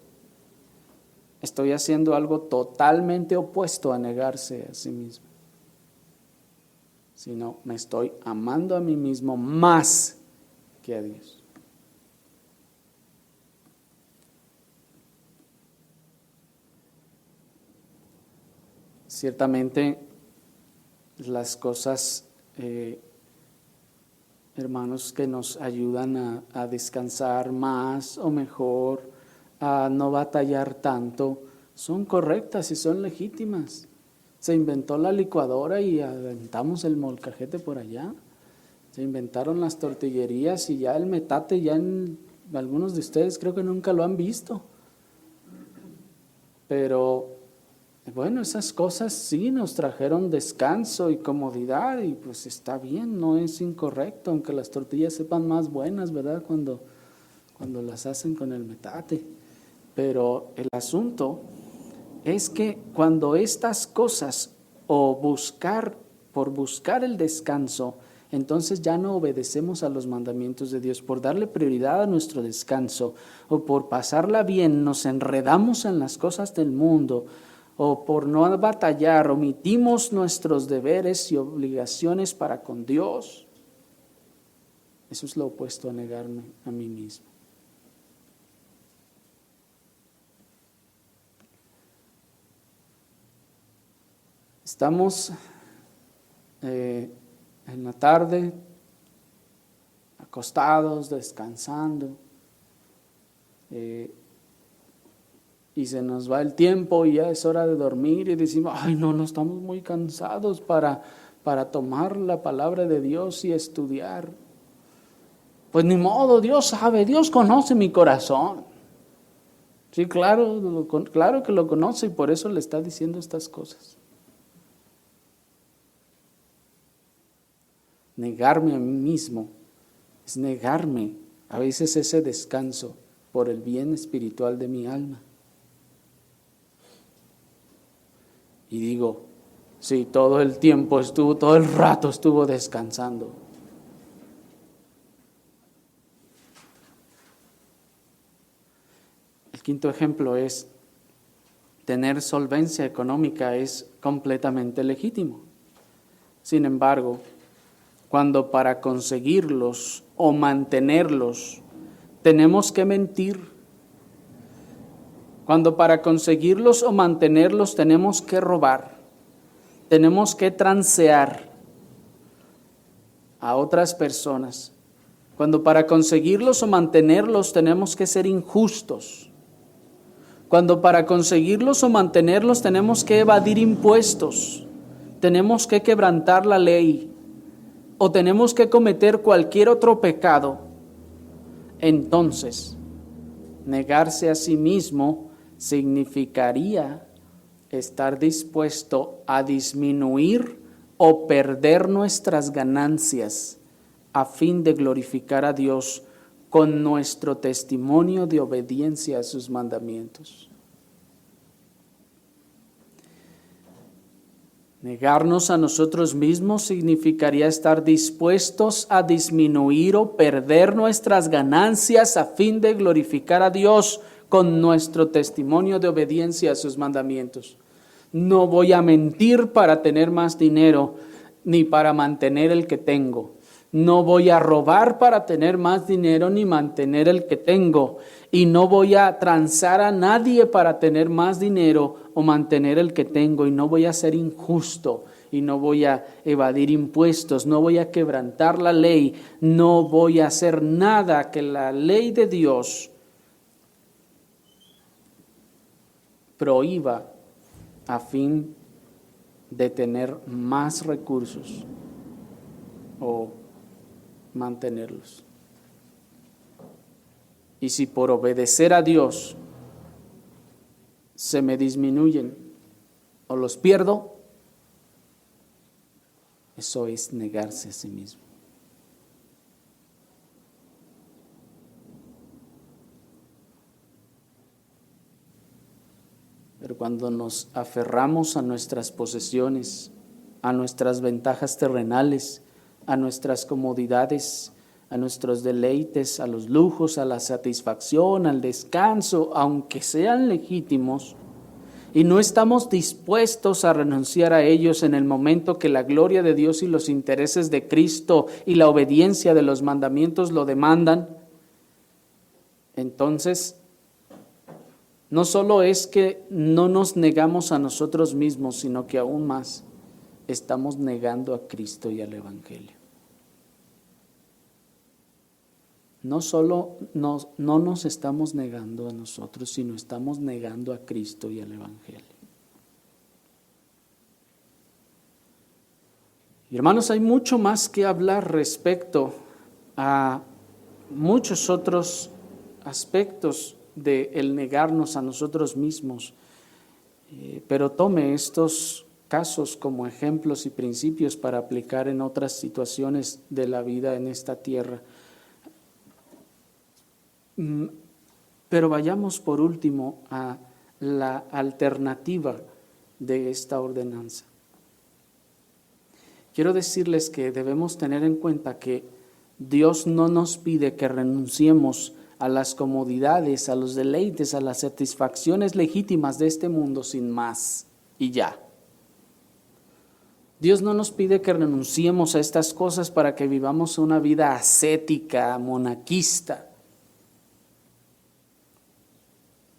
Speaker 1: estoy haciendo algo totalmente opuesto a negarse a sí mismo. Sino me estoy amando a mí mismo más que a Dios. Ciertamente las cosas hermanos, que nos ayudan a descansar más o mejor, a no batallar tanto, son correctas y son legítimas. Se inventó la licuadora y aventamos el molcajete por allá. Se inventaron las tortillerías y ya el metate, algunos de ustedes creo que nunca lo han visto. Pero bueno, esas cosas sí nos trajeron descanso y comodidad y pues está bien, no es incorrecto, aunque las tortillas sepan más buenas, ¿verdad? Cuando las hacen con el metate. Pero el asunto es que cuando estas cosas por buscar el descanso, entonces ya no obedecemos a los mandamientos de Dios. Por darle prioridad a nuestro descanso o por pasarla bien, nos enredamos en las cosas del mundo, o por no batallar, omitimos nuestros deberes y obligaciones para con Dios. Eso es lo opuesto a negarme a mí mismo. Estamos en la tarde, acostados, descansando, y se nos va el tiempo y ya es hora de dormir y decimos, ay no, estamos muy cansados para tomar la palabra de Dios y estudiar. Pues ni modo, Dios sabe, Dios conoce mi corazón. Sí, claro que lo conoce y por eso le está diciendo estas cosas. Negarme a mí mismo es negarme a veces ese descanso por el bien espiritual de mi alma. Y digo, sí, todo el rato estuvo descansando. El quinto ejemplo es, tener solvencia económica es completamente legítimo. Sin embargo, cuando para conseguirlos o mantenerlos tenemos que mentir, cuando para conseguirlos o mantenerlos tenemos que robar, tenemos que transear a otras personas, Cuando para conseguirlos o mantenerlos tenemos que ser injustos. Cuando para conseguirlos o mantenerlos tenemos que evadir impuestos, tenemos que quebrantar la ley o tenemos que cometer cualquier otro pecado, entonces negarse a sí mismo significaría estar dispuesto a disminuir o perder nuestras ganancias a fin de glorificar a Dios con nuestro testimonio de obediencia a sus mandamientos. Negarnos a nosotros mismos significaría estar dispuestos a disminuir o perder nuestras ganancias a fin de glorificar a Dios con nuestro testimonio de obediencia a sus mandamientos. No voy a mentir para tener más dinero, ni para mantener el que tengo. No voy a robar para tener más dinero ni mantener el que tengo. Y no voy a transar a nadie para tener más dinero o mantener el que tengo. Y no voy a ser injusto. Y no voy a evadir impuestos. No voy a quebrantar la ley. No voy a hacer nada que la ley de Dios prohíba a fin de tener más recursos o mantenerlos. Y si por obedecer a Dios se me disminuyen o los pierdo, eso es negarse a sí mismo. Pero cuando nos aferramos a nuestras posesiones, a nuestras ventajas terrenales, a nuestras comodidades, a nuestros deleites, a los lujos, a la satisfacción, al descanso, aunque sean legítimos, y no estamos dispuestos a renunciar a ellos en el momento que la gloria de Dios y los intereses de Cristo y la obediencia de los mandamientos lo demandan, entonces no solo es que no nos negamos a nosotros mismos, sino que aún más estamos negando a Cristo y al Evangelio. No solo no nos estamos negando a nosotros, sino estamos negando a Cristo y al Evangelio. Y hermanos, hay mucho más que hablar respecto a muchos otros aspectos de el negarnos a nosotros mismos, pero tome estos casos como ejemplos y principios para aplicar en otras situaciones de la vida en esta tierra. Pero vayamos por último a la alternativa de esta ordenanza. Quiero decirles que debemos tener en cuenta que Dios no nos pide que renunciemos a las comodidades, a los deleites, a las satisfacciones legítimas de este mundo sin más y ya. Dios no nos pide que renunciemos a estas cosas para que vivamos una vida ascética, monaquista.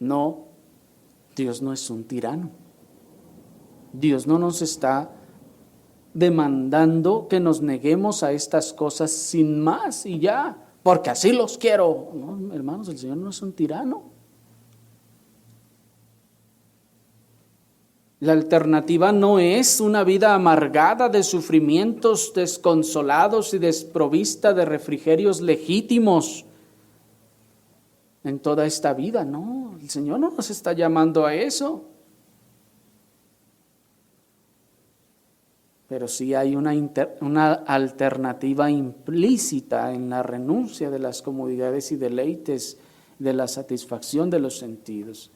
Speaker 1: No, Dios no es un tirano. Dios no nos está demandando que nos neguemos a estas cosas sin más y ya, porque así los quiero. No, hermanos, el Señor no es un tirano. La alternativa no es una vida amargada de sufrimientos desconsolados y desprovista de refrigerios legítimos en toda esta vida. No, el Señor no nos está llamando a eso. Pero sí hay una alternativa implícita en la renuncia de las comodidades y deleites, de la satisfacción de los sentidos.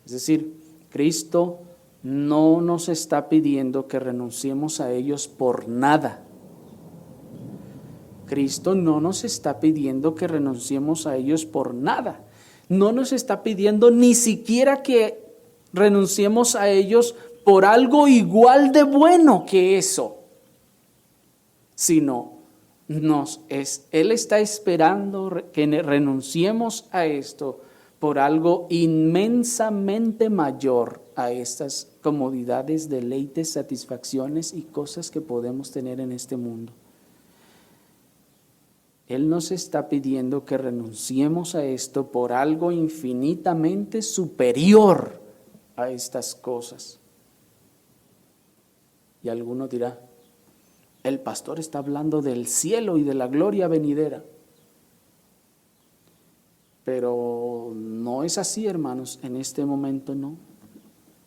Speaker 1: Es decir, Cristo no nos está pidiendo que renunciemos a ellos por nada. Cristo no nos está pidiendo que renunciemos a ellos por nada. No nos está pidiendo ni siquiera que renunciemos a ellos por algo igual de bueno que eso, sino Él está esperando que renunciemos a esto por algo inmensamente mayor a estas comodidades, deleites, satisfacciones y cosas que podemos tener en este mundo. Él nos está pidiendo que renunciemos a esto por algo infinitamente superior a estas cosas. Y alguno dirá, el pastor está hablando del cielo y de la gloria venidera. Pero no es así, hermanos, en este momento no.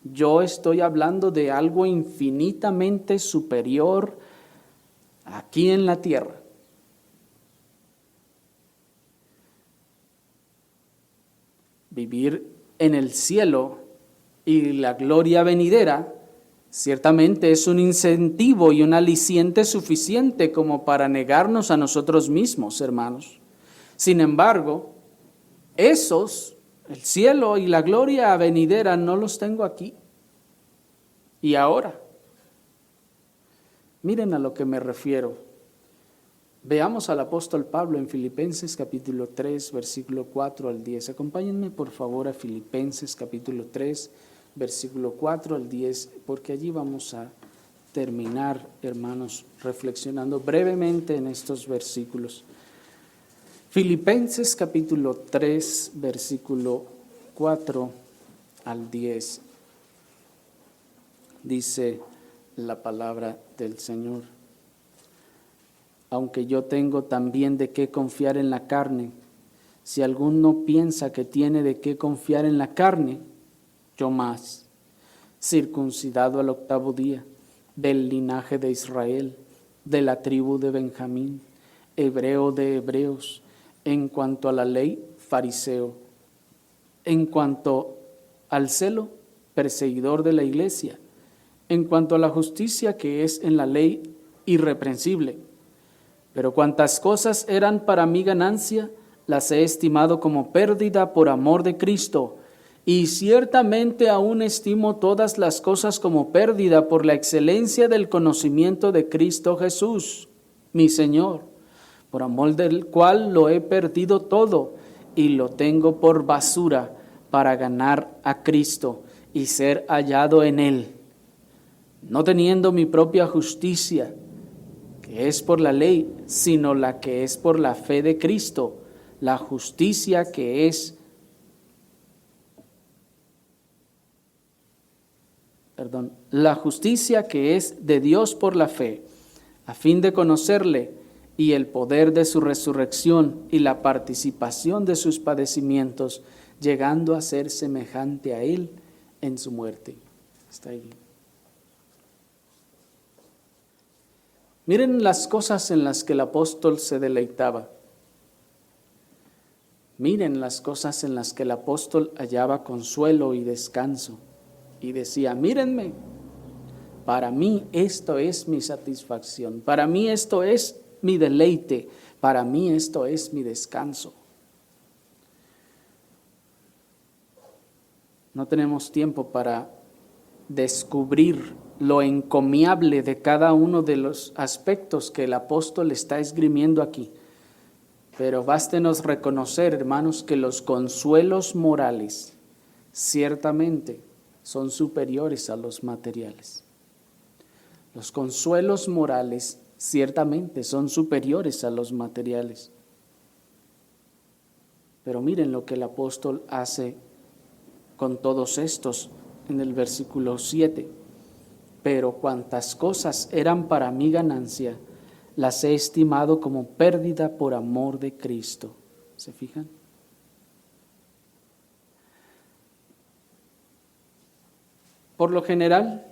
Speaker 1: Yo estoy hablando de algo infinitamente superior aquí en la tierra. Vivir en el cielo y la gloria venidera ciertamente es un incentivo y un aliciente suficiente como para negarnos a nosotros mismos, hermanos. Sin embargo, esos, el cielo y la gloria venidera, no los tengo aquí y ahora. Miren a lo que me refiero. Veamos al apóstol Pablo en Filipenses capítulo 3, versículo 4 al 10. Acompáñenme por favor a Filipenses capítulo 3, versículo 4 al 10, porque allí vamos a terminar, hermanos, reflexionando brevemente en estos versículos. Filipenses capítulo 3, versículo 4 al 10, dice la palabra del Señor. Aunque yo tengo también de qué confiar en la carne, si alguno piensa que tiene de qué confiar en la carne, yo más, circuncidado al 8º día, del linaje de Israel, de la tribu de Benjamín, hebreo de hebreos, en cuanto a la ley, fariseo, en cuanto al celo, perseguidor de la iglesia, en cuanto a la justicia que es en la ley, irreprensible. Pero cuantas cosas eran para mi ganancia, las he estimado como pérdida por amor de Cristo, y ciertamente aún estimo todas las cosas como pérdida por la excelencia del conocimiento de Cristo Jesús, mi Señor, por amor del cual lo he perdido todo y lo tengo por basura para ganar a Cristo y ser hallado en Él, no teniendo mi propia justicia, que es por la ley, sino la que es por la fe de Cristo, la justicia que es, la justicia que es de Dios por la fe, a fin de conocerle y el poder de su resurrección y la participación de sus padecimientos, llegando a ser semejante a Él en su muerte. Está ahí. Miren las cosas en las que el apóstol se deleitaba. Miren las cosas en las que el apóstol hallaba consuelo y descanso. Y decía, mírenme, para mí esto es mi satisfacción, para mí esto es mi deleite, para mí esto es mi descanso. No tenemos tiempo para descubrir lo encomiable de cada uno de los aspectos que el apóstol está esgrimiendo aquí. Pero bástenos reconocer, hermanos, que los consuelos morales ciertamente son superiores a los materiales. Los consuelos morales ciertamente son superiores a los materiales. Pero miren lo que el apóstol hace con todos estos en el versículo 7. Pero cuantas cosas eran para mi ganancia, las he estimado como pérdida por amor de Cristo. ¿Se fijan? Por lo general,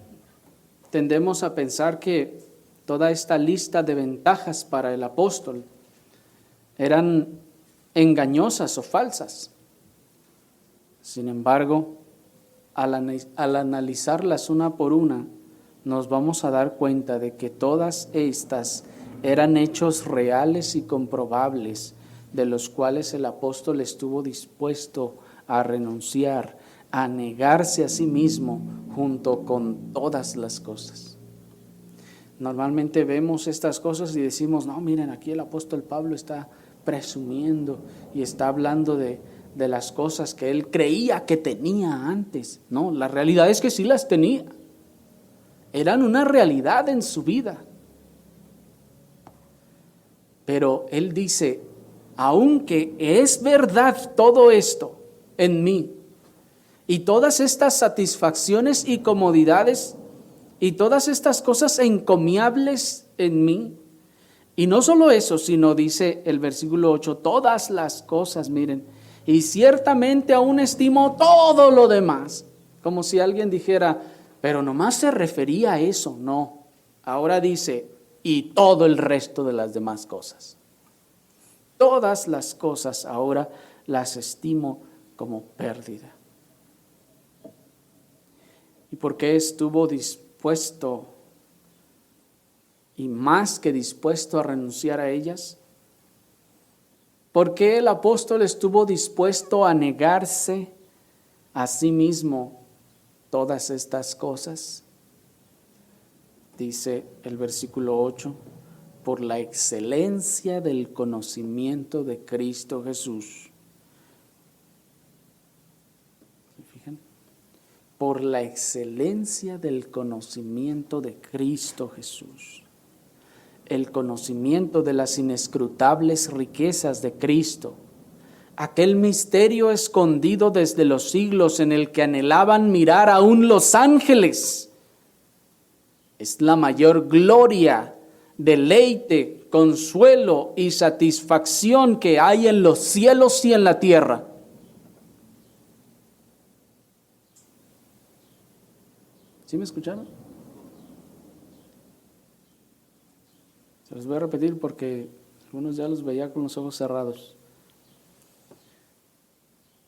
Speaker 1: tendemos a pensar que toda esta lista de ventajas para el apóstol eran engañosas o falsas. Sin embargo, al analizarlas una por una, nos vamos a dar cuenta de que todas estas eran hechos reales y comprobables, de los cuales el apóstol estuvo dispuesto a renunciar, a negarse a sí mismo junto con todas las cosas. Normalmente vemos estas cosas y decimos, no, miren, aquí el apóstol Pablo está presumiendo y está hablando de las cosas que él creía que tenía antes. No, la realidad es que sí las tenía. Eran una realidad en su vida. Pero Él dice, aunque es verdad todo esto en mí, y todas estas satisfacciones y comodidades, y todas estas cosas encomiables en mí, y no solo eso, sino dice el versículo 8, todas las cosas, miren, y ciertamente aún estimo todo lo demás, como si alguien dijera, pero nomás se refería a eso. No, ahora dice, y todo el resto de las demás cosas. Todas las cosas ahora las estimo como pérdida. ¿Y por qué estuvo dispuesto y más que dispuesto a renunciar a ellas? ¿Por qué el apóstol estuvo dispuesto a negarse a sí mismo todas estas cosas? Dice el versículo 8, por la excelencia del conocimiento de Cristo Jesús. ¿Se fijan? Por la excelencia del conocimiento de Cristo Jesús. El conocimiento de las inescrutables riquezas de Cristo, aquel misterio escondido desde los siglos en el que anhelaban mirar aún los ángeles, es la mayor gloria, deleite, consuelo y satisfacción que hay en los cielos y en la tierra. ¿Sí me escucharon? Se los voy a repetir porque algunos ya los veía con los ojos cerrados.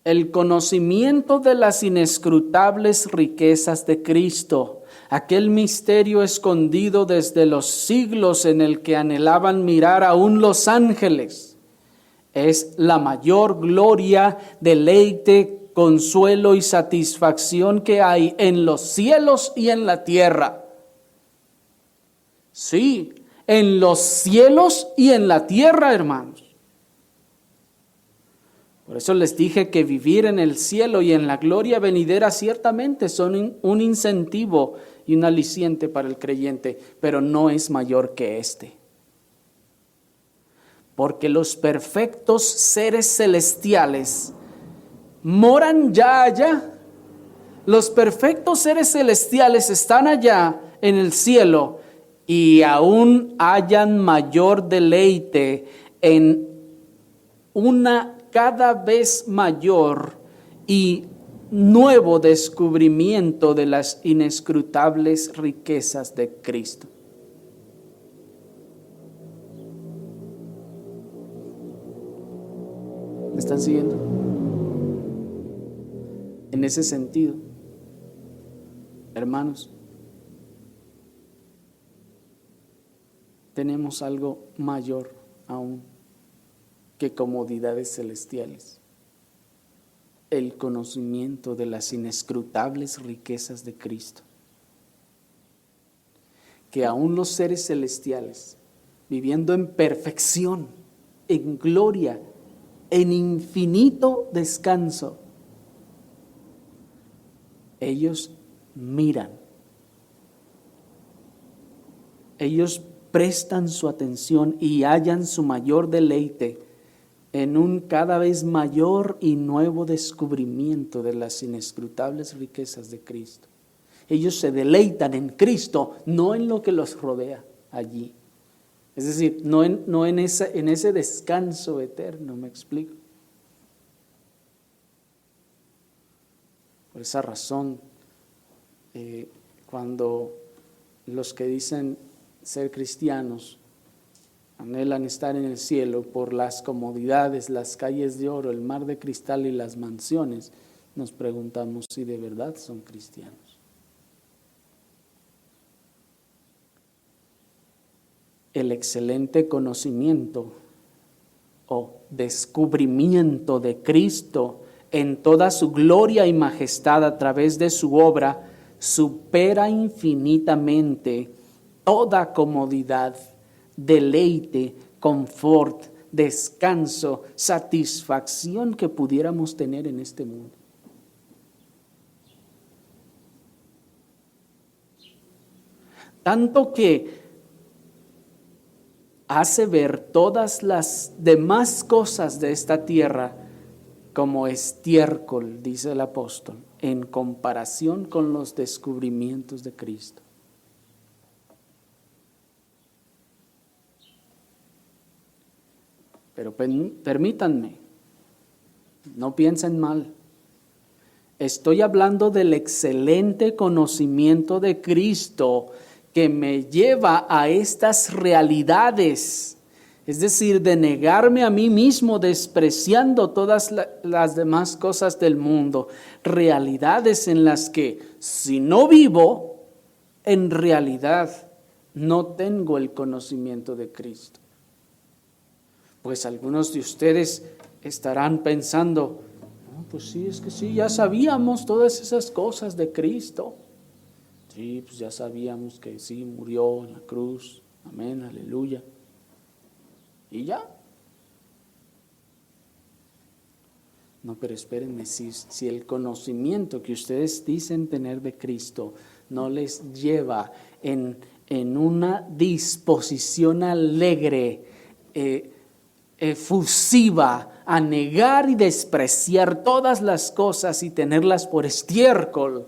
Speaker 1: El conocimiento de las inescrutables riquezas de Cristo, aquel misterio escondido desde los siglos en el que anhelaban mirar aún los ángeles, es la mayor gloria, deleite, consuelo y satisfacción que hay en los cielos y en la tierra. Sí, en los cielos y en la tierra, hermanos. Por eso les dije que vivir en el cielo y en la gloria venidera ciertamente son un incentivo y un aliciente para el creyente, pero no es mayor que este. Porque los perfectos seres celestiales moran ya allá. Los perfectos seres celestiales están allá en el cielo y aún hayan mayor deleite en una cada vez mayor y nuevo descubrimiento de las inescrutables riquezas de Cristo. ¿Me están siguiendo? En ese sentido, hermanos, tenemos algo mayor aún que comodidades celestiales: el conocimiento de las inescrutables riquezas de Cristo, que aún los seres celestiales, viviendo en perfección, en gloria, en infinito descanso, ellos miran, ellos prestan su atención y hallan su mayor deleite en un cada vez mayor y nuevo descubrimiento de las inescrutables riquezas de Cristo. Ellos se deleitan en Cristo, no en lo que los rodea allí. Es decir, no en ese descanso eterno, ¿me explico? Por esa razón, cuando los que dicen ser cristianos anhelan estar en el cielo por las comodidades, las calles de oro, el mar de cristal y las mansiones, nos preguntamos si de verdad son cristianos. El excelente conocimiento o descubrimiento de Cristo en toda su gloria y majestad a través de su obra supera infinitamente toda comodidad, deleite, confort, descanso, satisfacción que pudiéramos tener en este mundo. Tanto que hace ver todas las demás cosas de esta tierra como estiércol, dice el apóstol, en comparación con los descubrimientos de Cristo. Pero permítanme, no piensen mal. Estoy hablando del excelente conocimiento de Cristo que me lleva a estas realidades, es decir, de negarme a mí mismo despreciando todas las demás cosas del mundo, realidades en las que si no vivo, en realidad no tengo el conocimiento de Cristo. Pues algunos de ustedes estarán pensando, no, pues sí, es que sí, ya sabíamos todas esas cosas de Cristo. Sí, pues ya sabíamos que sí, murió en la cruz, amén, aleluya. ¿Y ya? No, pero espérenme, si el conocimiento que ustedes dicen tener de Cristo no les lleva en una disposición alegre, efusiva, a negar y despreciar todas las cosas y tenerlas por estiércol,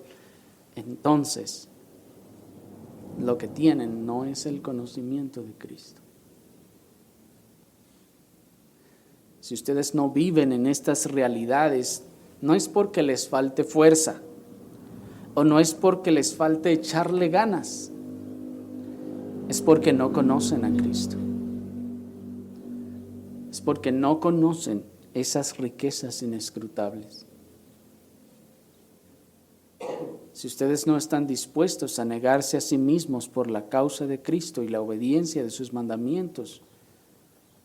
Speaker 1: entonces lo que tienen no es el conocimiento de Cristo. Si ustedes no viven en estas realidades, no es porque les falte fuerza o no es porque les falte echarle ganas, es porque no conocen a Cristo. Es porque no conocen esas riquezas inescrutables. Si ustedes no están dispuestos a negarse a sí mismos por la causa de Cristo y la obediencia de sus mandamientos,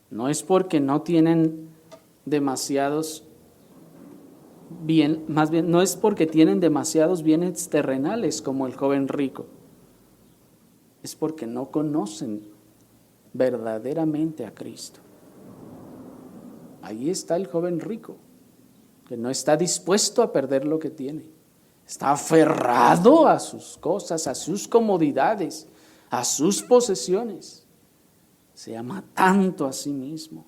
Speaker 1: no es porque no tienen demasiados no es porque tienen demasiados bienes terrenales como el joven rico, es porque no conocen verdaderamente a Cristo. Ahí está el joven rico, que no está dispuesto a perder lo que tiene. Está aferrado a sus cosas, a sus comodidades, a sus posesiones. Se ama tanto a sí mismo.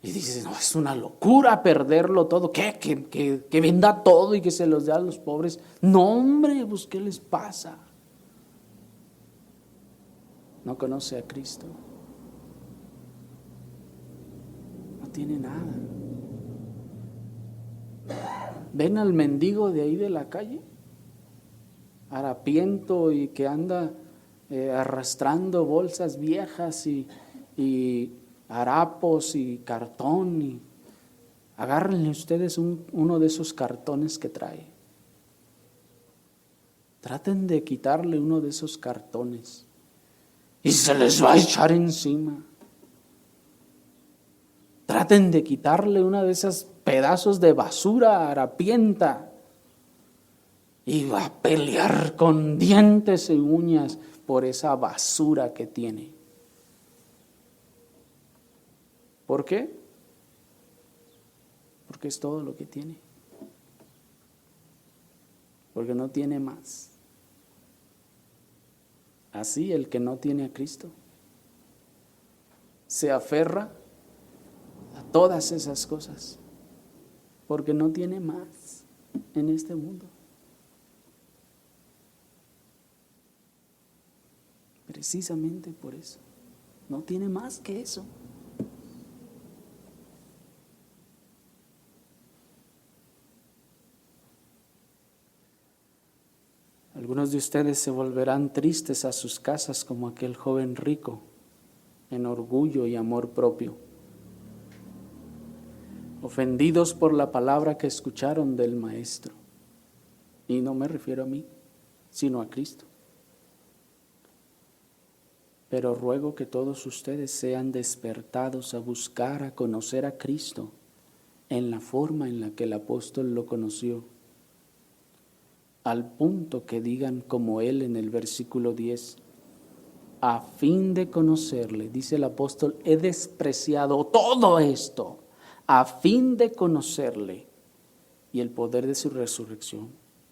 Speaker 1: Y dice, no, es una locura perderlo todo. Que venda todo y que se los dé a los pobres. No, hombre, pues ¿qué les pasa? No conoce a Cristo. No tiene nada. ¿Ven al mendigo de ahí de la calle? Harapiento y que anda arrastrando bolsas viejas y harapos y cartón. Y agárrenle ustedes uno de esos cartones que trae. Traten de quitarle uno de esos cartones y se les va a echar encima. Traten de quitarle una de esas pedazos de basura harapienta y va a pelear con dientes y uñas por esa basura que tiene. ¿Por qué? Porque es todo lo que tiene. Porque no tiene más. Así el que no tiene a Cristo se aferra a todas esas cosas porque no tiene más en este mundo. Precisamente por eso, no tiene más que eso. Algunos de ustedes se volverán tristes a sus casas como aquel joven rico, en orgullo y amor propio, ofendidos por la palabra que escucharon del Maestro. Y no me refiero a mí, sino a Cristo. Pero ruego que todos ustedes sean despertados a buscar, a conocer a Cristo en la forma en la que el apóstol lo conoció, al punto que digan como él en el versículo 10, a fin de conocerle, dice el apóstol, he despreciado todo esto, a fin de conocerle y el poder de su resurrección.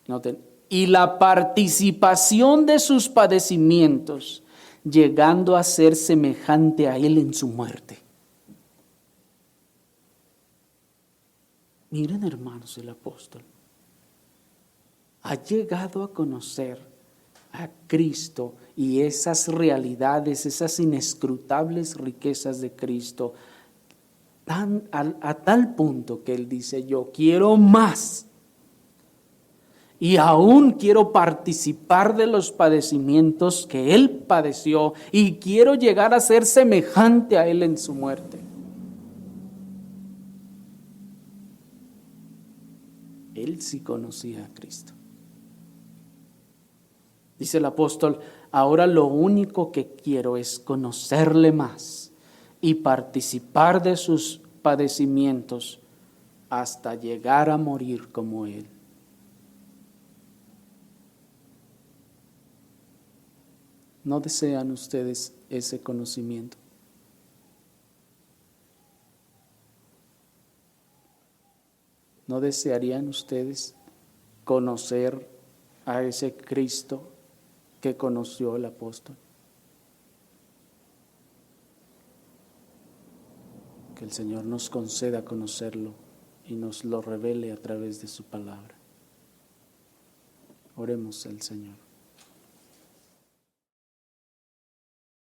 Speaker 1: Noten, y la participación de sus padecimientos, llegando a ser semejante a Él en su muerte. Miren, hermanos, el apóstol ha llegado a conocer a Cristo y esas realidades, esas inescrutables riquezas de Cristo, a tal punto que él dice: yo quiero más y aún quiero participar de los padecimientos que él padeció y quiero llegar a ser semejante a él en su muerte. Él sí conocía a Cristo. Dice el apóstol: ahora lo único que quiero es conocerle más y participar de sus padecimientos hasta llegar a morir como Él. ¿No desean ustedes ese conocimiento? ¿No desearían ustedes conocer a ese Cristo que conoció el apóstol? Que el Señor nos conceda conocerlo y nos lo revele a través de su palabra. Oremos al Señor.